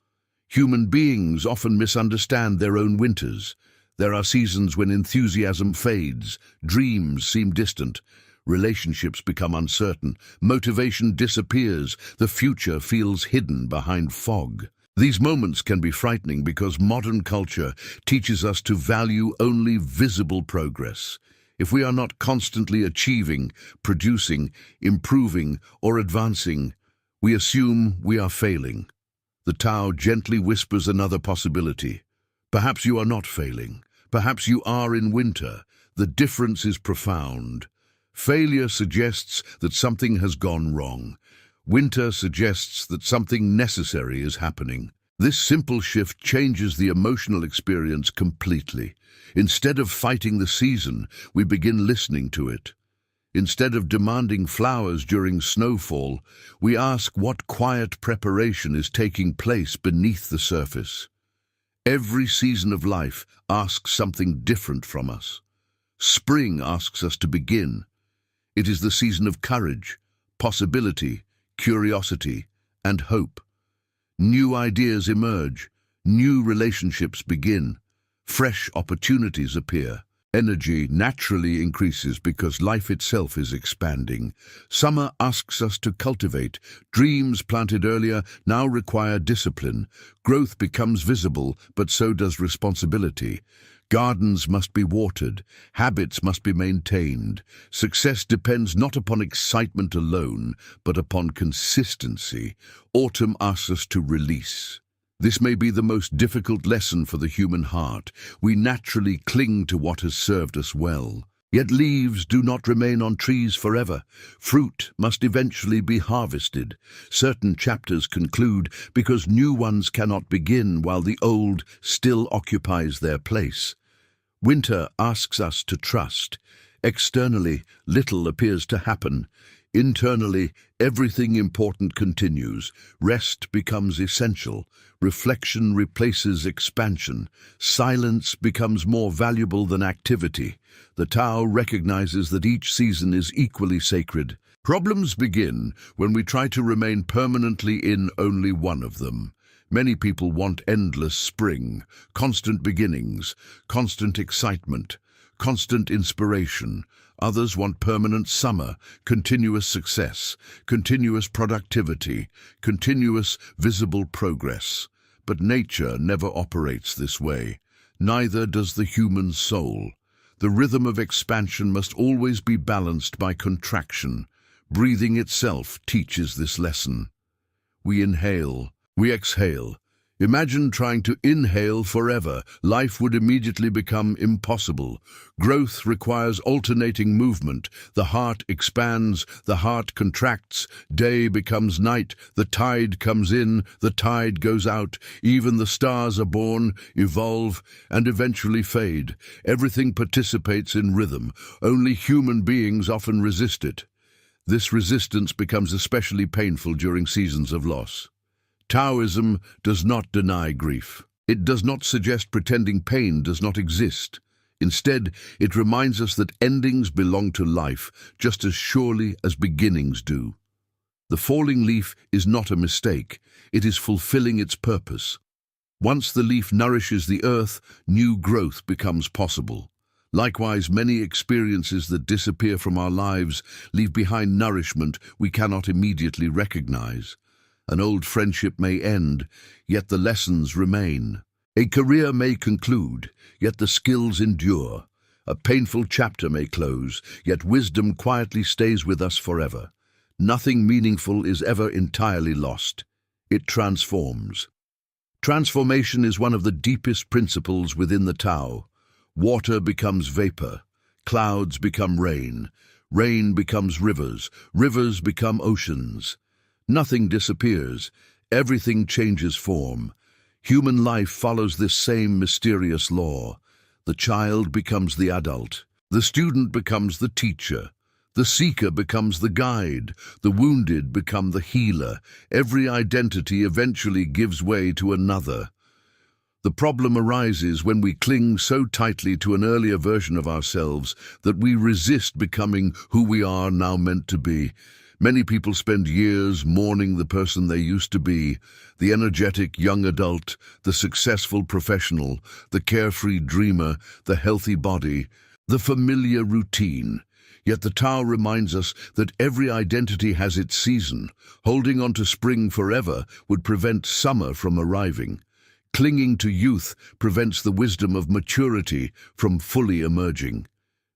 Human beings often misunderstand their own winters. There are seasons when enthusiasm fades, dreams seem distant, relationships become uncertain, motivation disappears, the future feels hidden behind fog. These moments can be frightening because modern culture teaches us to value only visible progress. If we are not constantly achieving, producing, improving, or advancing, we assume we are failing. The Tao gently whispers another possibility. Perhaps you are not failing. Perhaps you are in winter. The difference is profound. Failure suggests that something has gone wrong. Winter suggests that something necessary is happening. This simple shift changes the emotional experience completely. Instead of fighting the season, we begin listening to it. Instead of demanding flowers during snowfall, we ask what quiet preparation is taking place beneath the surface. Every season of life asks something different from us. Spring asks us to begin. It is the season of courage, possibility, curiosity, and hope. New ideas emerge, new relationships begin, fresh opportunities appear. Energy naturally increases because life itself is expanding. Summer asks us to cultivate. Dreams planted earlier now require discipline. Growth becomes visible, but so does responsibility. Gardens must be watered. Habits must be maintained. Success depends not upon excitement alone, but upon consistency. Autumn asks us to release. This may be the most difficult lesson for the human heart. We naturally cling to what has served us well. Yet leaves do not remain on trees forever. Fruit must eventually be harvested. Certain chapters conclude because new ones cannot begin while the old still occupies their place. Winter asks us to trust. Externally, little appears to happen. Internally, everything important continues. Rest becomes essential. Reflection replaces expansion. Silence becomes more valuable than activity. The Tao recognizes that each season is equally sacred. Problems begin when we try to remain permanently in only one of them. Many people want endless spring, constant beginnings, constant excitement, constant inspiration. Others want permanent summer, continuous success, continuous productivity, continuous visible progress. But nature never operates this way. Neither does the human soul. The rhythm of expansion must always be balanced by contraction. Breathing itself teaches this lesson. We inhale, we exhale. Imagine trying to inhale forever. Life would immediately become impossible. Growth requires alternating movement. The heart expands, the heart contracts. Day becomes night, the tide comes in, the tide goes out. Even the stars are born, evolve, and eventually fade. Everything participates in rhythm. Only human beings often resist it. This resistance becomes especially painful during seasons of loss. Taoism does not deny grief. It does not suggest pretending pain does not exist. Instead, it reminds us that endings belong to life just as surely as beginnings do. The falling leaf is not a mistake. It is fulfilling its purpose. Once the leaf nourishes the earth, new growth becomes possible. Likewise, many experiences that disappear from our lives leave behind nourishment we cannot immediately recognize. An old friendship may end, yet the lessons remain. A career may conclude, yet the skills endure. A painful chapter may close, yet wisdom quietly stays with us forever. Nothing meaningful is ever entirely lost. It transforms. Transformation is one of the deepest principles within the Tao. Water becomes vapor, clouds become rain, rain becomes rivers, rivers become oceans. Nothing disappears, everything changes form. Human life follows this same mysterious law. The child becomes the adult, the student becomes the teacher, the seeker becomes the guide, the wounded become the healer. Every identity eventually gives way to another. The problem arises when we cling so tightly to an earlier version of ourselves that we resist becoming who we are now meant to be. Many people spend years mourning the person they used to be, the energetic young adult, the successful professional, the carefree dreamer, the healthy body, the familiar routine. Yet the Tao reminds us that every identity has its season. Holding on to spring forever would prevent summer from arriving. Clinging to youth prevents the wisdom of maturity from fully emerging.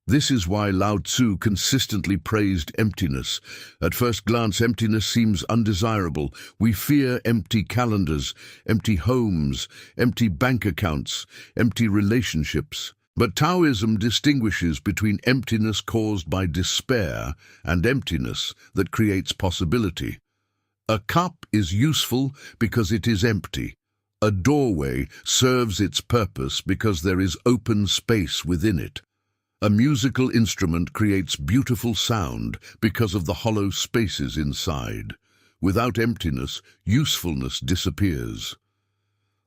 This is why Lao Tzu consistently praised emptiness. At first glance, emptiness seems undesirable. We fear empty calendars, empty homes, empty bank accounts, empty relationships. But Taoism distinguishes between emptiness caused by despair and emptiness that creates possibility. A cup is useful because it is empty. A doorway serves its purpose because there is open space within it. A musical instrument creates beautiful sound because of the hollow spaces inside. Without emptiness, usefulness disappears.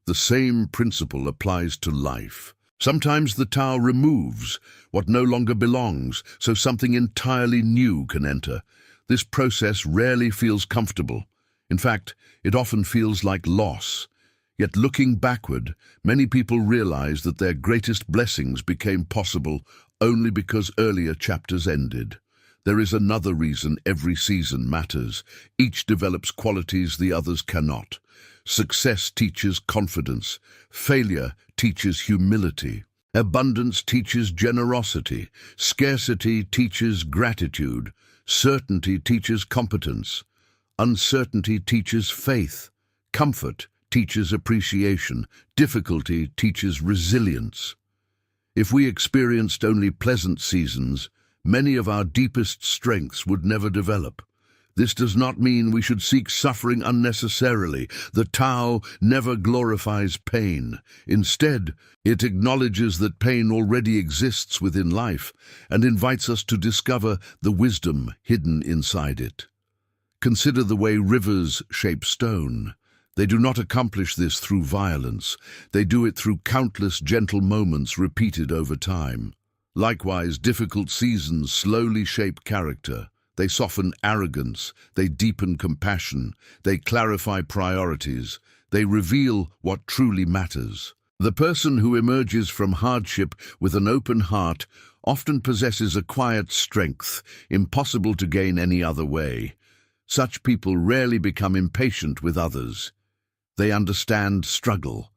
The same principle applies to life. Sometimes the Tao removes what no longer belongs, so something entirely new can enter. This process rarely feels comfortable. In fact, it often feels like loss. Yet looking backward, many people realize that their greatest blessings became possible only because earlier chapters ended. There is another reason every season matters. Each develops qualities the others cannot. Success teaches confidence. Failure teaches humility. Abundance teaches generosity. Scarcity teaches gratitude. Certainty teaches competence. Uncertainty teaches faith. Comfort teaches appreciation. Difficulty teaches resilience. If we experienced only pleasant seasons, many of our deepest strengths would never develop. This does not mean we should seek suffering unnecessarily. The Tao never glorifies pain. Instead, it acknowledges that pain already exists within life and invites us to discover the wisdom hidden inside it. Consider the way rivers shape stone. They do not accomplish this through violence. They do it through countless gentle moments repeated over time. Likewise, difficult seasons slowly shape character. They soften arrogance. They deepen compassion. They clarify priorities. They reveal what truly matters. The person who emerges from hardship with an open heart often possesses a quiet strength, impossible to gain any other way. Such people rarely become impatient with others. They understand struggle.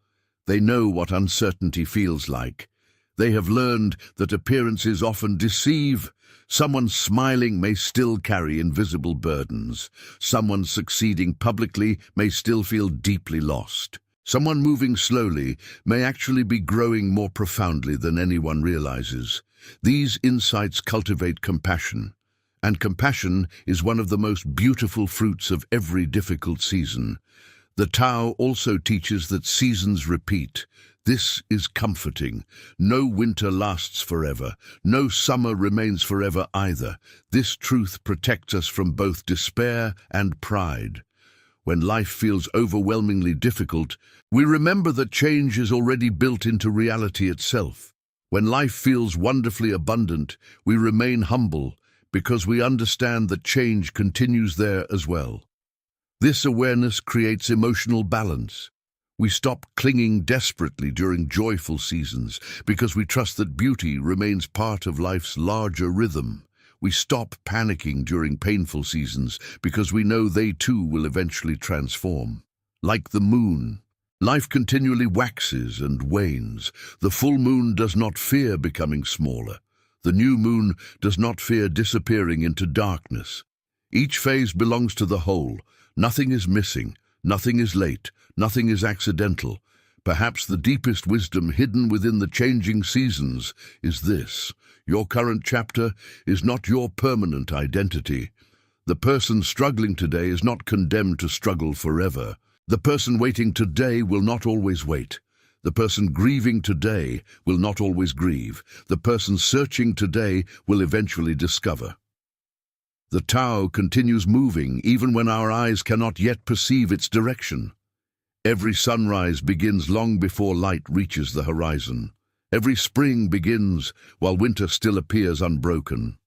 They know what uncertainty feels like. They have learned that appearances often deceive. Someone smiling may still carry invisible burdens. Someone succeeding publicly may still feel deeply lost. Someone moving slowly may actually be growing more profoundly than anyone realizes. These insights cultivate compassion, and compassion is one of the most beautiful fruits of every difficult season. The Tao also teaches that seasons repeat. This is comforting. No winter lasts forever. No summer remains forever either. This truth protects us from both despair and pride. When life feels overwhelmingly difficult, we remember that change is already built into reality itself. When life feels wonderfully abundant, we remain humble because we understand that change continues there as well. This awareness creates emotional balance. We stop clinging desperately during joyful seasons because we trust that beauty remains part of life's larger rhythm. We stop panicking during painful seasons because we know they too will eventually transform. Like the moon, life continually waxes and wanes. The full moon does not fear becoming smaller. The new moon does not fear disappearing into darkness. Each phase belongs to the whole. Nothing is missing, nothing is late, nothing is accidental. Perhaps the deepest wisdom hidden within the changing seasons is this: your current chapter is not your permanent identity. The person struggling today is not condemned to struggle forever. The person waiting today will not always wait. The person grieving today will not always grieve. The person searching today will eventually discover. The Tao continues moving even when our eyes cannot yet perceive its direction. Every sunrise begins long before light reaches the horizon. Every spring begins while winter still appears unbroken.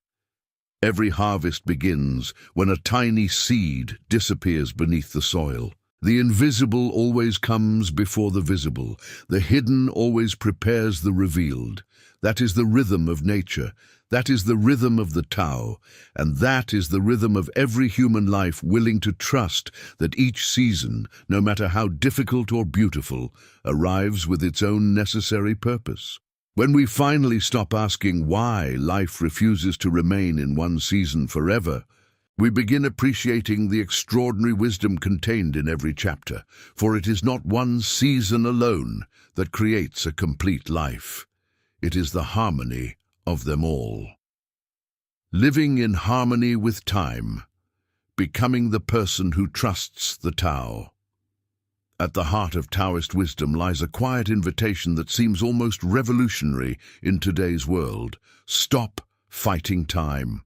Every harvest begins when a tiny seed disappears beneath the soil. The invisible always comes before the visible. The hidden always prepares the revealed. That is the rhythm of nature. That is the rhythm of the Tao, and that is the rhythm of every human life willing to trust that each season, no matter how difficult or beautiful, arrives with its own necessary purpose. When we finally stop asking why life refuses to remain in one season forever, we begin appreciating the extraordinary wisdom contained in every chapter, for it is not one season alone that creates a complete life. It is the harmony of them all. Living in harmony with time, becoming the person who trusts the Tao. At the heart of Taoist wisdom lies a quiet invitation that seems almost revolutionary in today's world. Stop fighting time.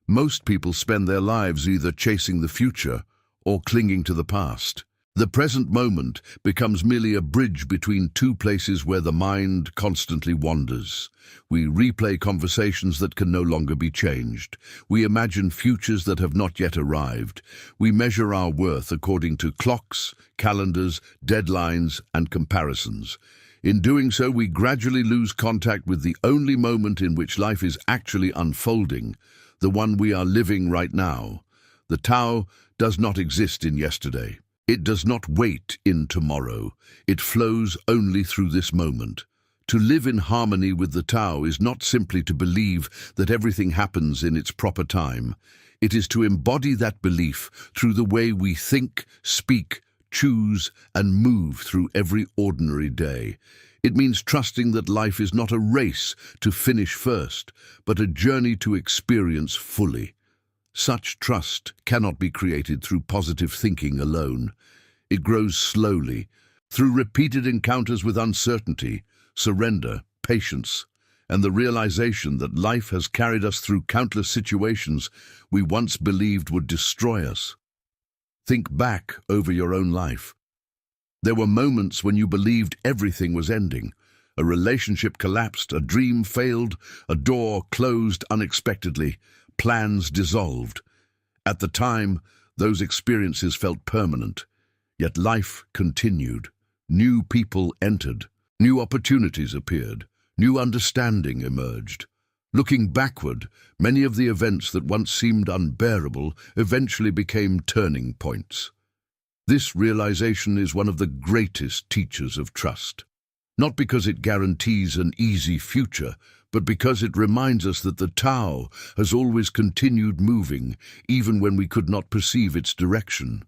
Most people spend their lives either chasing the future or clinging to the past. The present moment becomes merely a bridge between two places where the mind constantly wanders. We replay conversations that can no longer be changed. We imagine futures that have not yet arrived. We measure our worth according to clocks, calendars, deadlines, and comparisons. In doing so, we gradually lose contact with the only moment in which life is actually unfolding, the one we are living right now. The Tao does not exist in yesterday. It does not wait in tomorrow. It flows only through this moment. To live in harmony with the Tao is not simply to believe that everything happens in its proper time. It is to embody that belief through the way we think, speak, choose, and move through every ordinary day. It means trusting that life is not a race to finish first, but a journey to experience fully. Such trust cannot be created through positive thinking alone. It grows slowly, through repeated encounters with uncertainty, surrender, patience, and the realization that life has carried us through countless situations we once believed would destroy us. Think back over your own life. There were moments when you believed everything was ending. A relationship collapsed, a dream failed, a door closed unexpectedly, plans dissolved. At the time, those experiences felt permanent. Yet life continued. New people entered. New opportunities appeared. New understanding emerged. Looking backward, many of the events that once seemed unbearable eventually became turning points. This realization is one of the greatest teachers of trust. not because it guarantees an easy future, but because it reminds us that the Tao has always continued moving, even when we could not perceive its direction.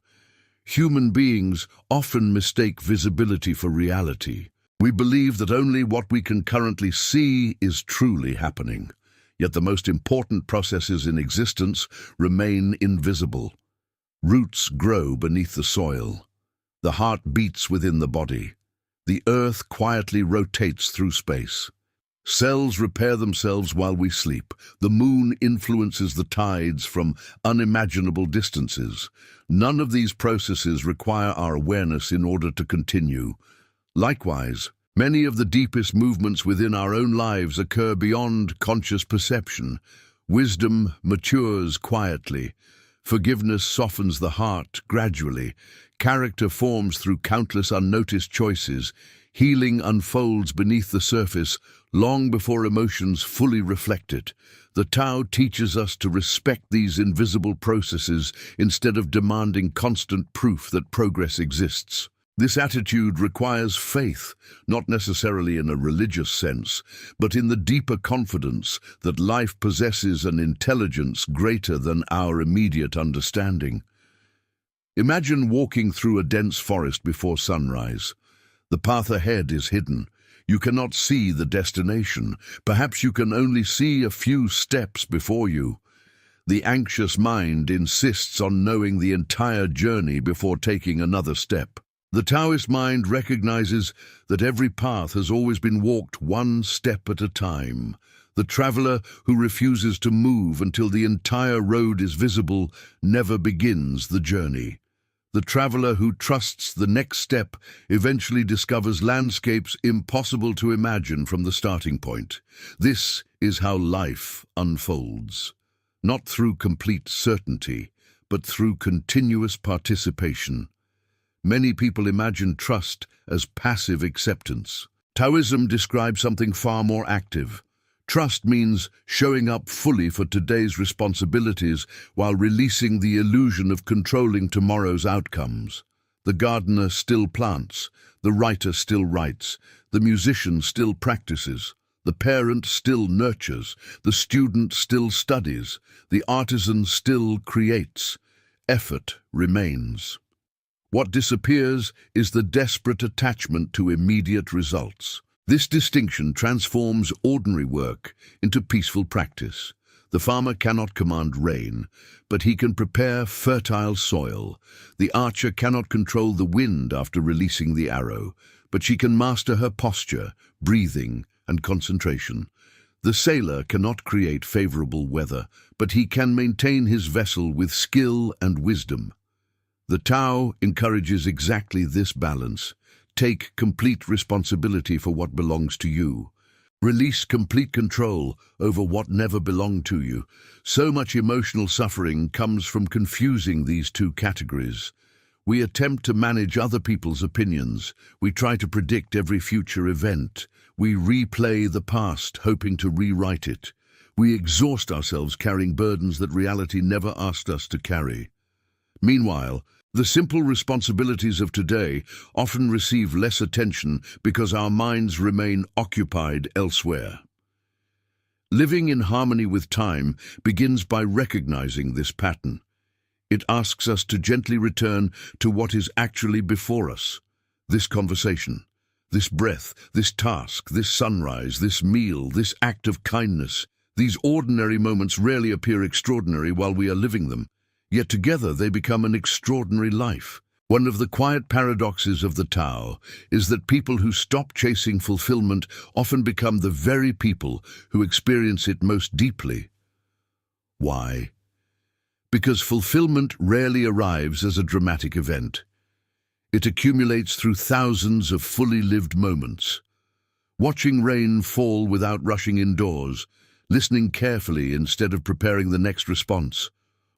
Human beings often mistake visibility for reality. We believe that only what we can currently see is truly happening. Yet the most important processes in existence remain invisible. Roots grow beneath the soil. The heart beats within the body. The earth quietly rotates through space. Cells repair themselves while we sleep. The moon influences the tides from unimaginable distances. None of these processes require our awareness in order to continue. Likewise, many of the deepest movements within our own lives occur beyond conscious perception. Wisdom matures quietly. Forgiveness softens the heart gradually. Character forms through countless unnoticed choices. Healing unfolds beneath the surface long before emotions fully reflect it. The Tao teaches us to respect these invisible processes instead of demanding constant proof that progress exists. This attitude requires faith, not necessarily in a religious sense, but in the deeper confidence that life possesses an intelligence greater than our immediate understanding. Imagine walking through a dense forest before sunrise. The path ahead is hidden. You cannot see the destination. Perhaps you can only see a few steps before you. The anxious mind insists on knowing the entire journey before taking another step. The Taoist mind recognizes that every path has always been walked one step at a time. The traveler who refuses to move until the entire road is visible never begins the journey. The traveler who trusts the next step eventually discovers landscapes impossible to imagine from the starting point. This is how life unfolds, not through complete certainty, but through continuous participation. Many people imagine trust as passive acceptance. Taoism describes something far more active. Trust means showing up fully for today's responsibilities while releasing the illusion of controlling tomorrow's outcomes. The gardener still plants, the writer still writes, the musician still practices, the parent still nurtures, the student still studies, the artisan still creates. Effort remains. What disappears is the desperate attachment to immediate results. This distinction transforms ordinary work into peaceful practice. The farmer cannot command rain, but he can prepare fertile soil. The archer cannot control the wind after releasing the arrow, but she can master her posture, breathing, and concentration. The sailor cannot create favorable weather, but he can maintain his vessel with skill and wisdom. The Tao encourages exactly this balance. Take complete responsibility for what belongs to you. Release complete control over what never belonged to you. So much emotional suffering comes from confusing these two categories. We attempt to manage other people's opinions. We try to predict every future event. We replay the past, hoping to rewrite it. We exhaust ourselves carrying burdens that reality never asked us to carry. Meanwhile, the simple responsibilities of today often receive less attention because our minds remain occupied elsewhere. Living in harmony with time begins by recognizing this pattern. It asks us to gently return to what is actually before us. This conversation, this breath, this task, this sunrise, this meal, this act of kindness. These ordinary moments rarely appear extraordinary while we are living them. Yet together they become an extraordinary life. One of the quiet paradoxes of the Tao is that people who stop chasing fulfillment often become the very people who experience it most deeply. Why? Because fulfillment rarely arrives as a dramatic event. It accumulates through thousands of fully lived moments. Watching rain fall without rushing indoors, listening carefully instead of preparing the next response.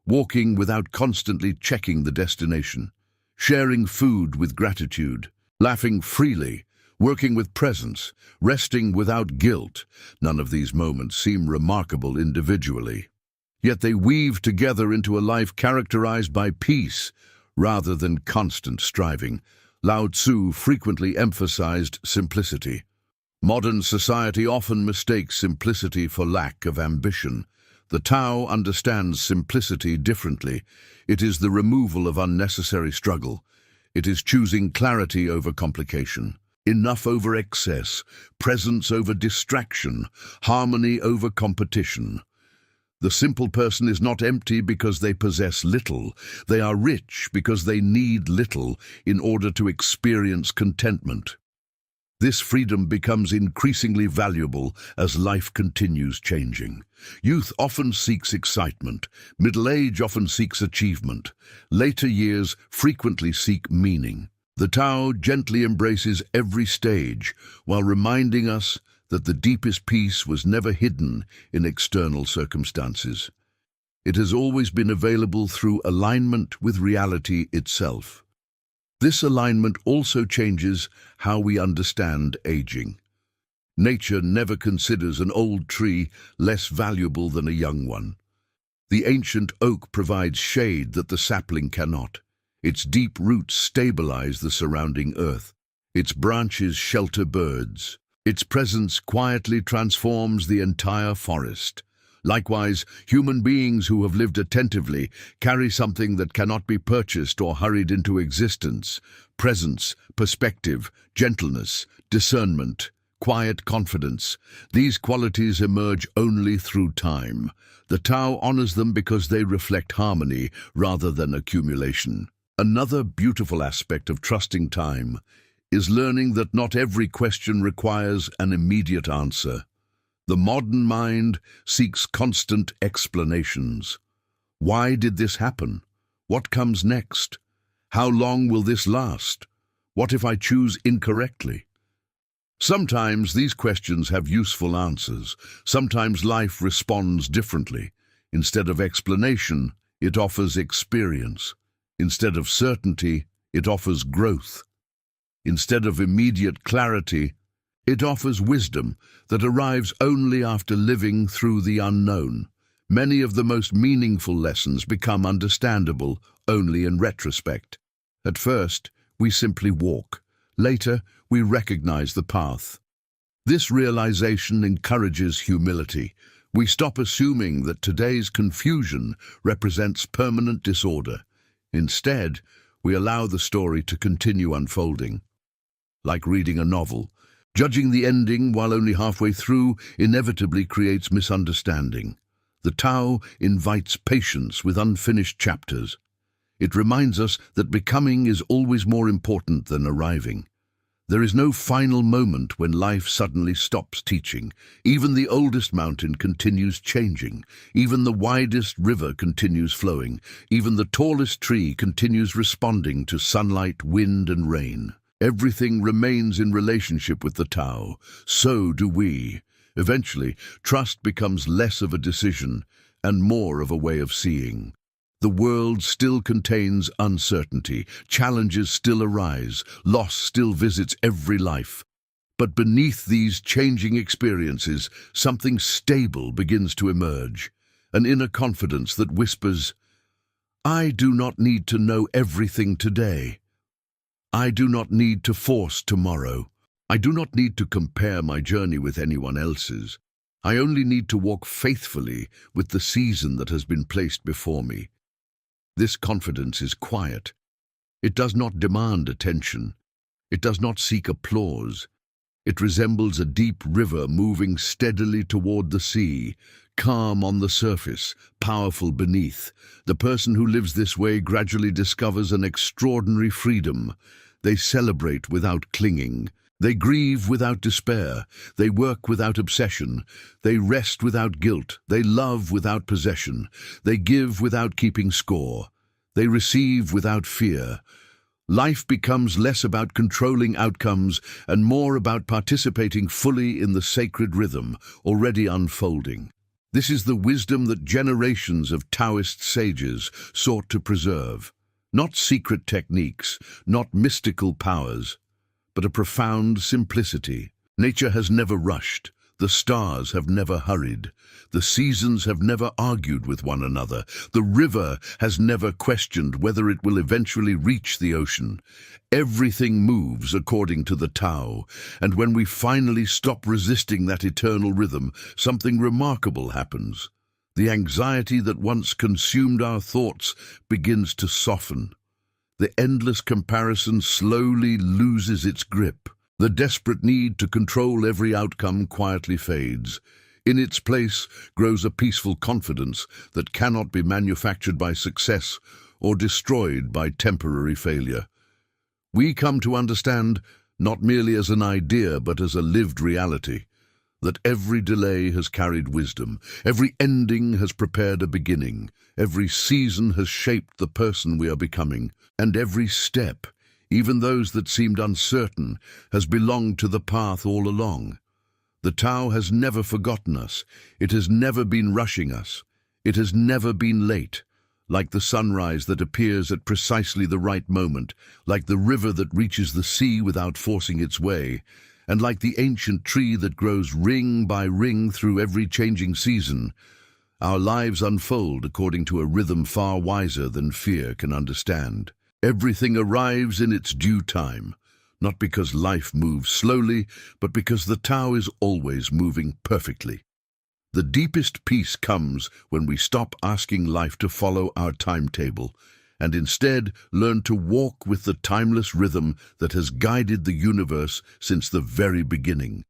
Walking without constantly checking the destination, sharing food with gratitude, laughing freely, working with presence, resting without guilt. None of these moments seem remarkable individually. Yet they weave together into a life characterized by peace rather than constant striving. Lao Tzu frequently emphasized simplicity. Modern society often mistakes simplicity for lack of ambition. The Tao understands simplicity differently. It is the removal of unnecessary struggle. It is choosing clarity over complication, enough over excess, presence over distraction, harmony over competition. The simple person is not empty because they possess little. They are rich because they need little in order to experience contentment. This freedom becomes increasingly valuable as life continues changing. Youth often seeks excitement. Middle age often seeks achievement. Later years frequently seek meaning. The Tao gently embraces every stage while reminding us that the deepest peace was never hidden in external circumstances. It has always been available through alignment with reality itself. This alignment also changes how we understand aging. Nature never considers an old tree less valuable than a young one. The ancient oak provides shade that the sapling cannot. Its deep roots stabilize the surrounding earth. Its branches shelter birds. Its presence quietly transforms the entire forest. Likewise, human beings who have lived attentively carry something that cannot be purchased or hurried into existence: presence, perspective, gentleness, discernment, quiet confidence. These qualities emerge only through time. The Tao honors them because they reflect harmony rather than accumulation. Another beautiful aspect of trusting time is learning that not every question requires an immediate answer. The modern mind seeks constant explanations. Why did this happen? What comes next? How long will this last? What if I choose incorrectly? Sometimes these questions have useful answers. Sometimes life responds differently. Instead of explanation, it offers experience. Instead of certainty, it offers growth. Instead of immediate clarity, it offers wisdom that arrives only after living through the unknown. Many of the most meaningful lessons become understandable only in retrospect. At first, we simply walk. Later, we recognize the path. This realization encourages humility. We stop assuming that today's confusion represents permanent disorder. Instead, we allow the story to continue unfolding. Like reading a novel, judging the ending while only halfway through inevitably creates misunderstanding. The Tao invites patience with unfinished chapters. It reminds us that becoming is always more important than arriving. There is no final moment when life suddenly stops teaching. Even the oldest mountain continues changing. Even the widest river continues flowing. Even the tallest tree continues responding to sunlight, wind, and rain. Everything remains in relationship with the Tao. So do we. Eventually, trust becomes less of a decision and more of a way of seeing. The world still contains uncertainty, challenges still arise, loss still visits every life. But beneath these changing experiences, something stable begins to emerge, an inner confidence that whispers, "I do not need to know everything today. I do not need to force tomorrow. I do not need to compare my journey with anyone else's. I only need to walk faithfully with the season that has been placed before me." This confidence is quiet. It does not demand attention. It does not seek applause. It resembles a deep river moving steadily toward the sea, calm on the surface, powerful beneath. The person who lives this way gradually discovers an extraordinary freedom. They celebrate without clinging. They grieve without despair. They work without obsession. They rest without guilt. They love without possession. They give without keeping score. They receive without fear. Life becomes less about controlling outcomes and more about participating fully in the sacred rhythm already unfolding. This is the wisdom that generations of Taoist sages sought to preserve. Not secret techniques, not mystical powers, but a profound simplicity. Nature has never rushed. The stars have never hurried. The seasons have never argued with one another. The river has never questioned whether it will eventually reach the ocean. Everything moves according to the Tao, and when we finally stop resisting that eternal rhythm, something remarkable happens. The anxiety that once consumed our thoughts begins to soften. The endless comparison slowly loses its grip. The desperate need to control every outcome quietly fades. In its place grows a peaceful confidence that cannot be manufactured by success or destroyed by temporary failure. We come to understand, not merely as an idea but as a lived reality, that every delay has carried wisdom, every ending has prepared a beginning, every season has shaped the person we are becoming, and every step, even those that seemed uncertain, has belonged to the path all along. The Tao has never forgotten us. It has never been rushing us. It has never been late. Like the sunrise that appears at precisely the right moment, like the river that reaches the sea without forcing its way, and like the ancient tree that grows ring by ring through every changing season, our lives unfold according to a rhythm far wiser than fear can understand. Everything arrives in its due time, not because life moves slowly, but because the Tao is always moving perfectly. The deepest peace comes when we stop asking life to follow our timetable and instead learn to walk with the timeless rhythm that has guided the universe since the very beginning.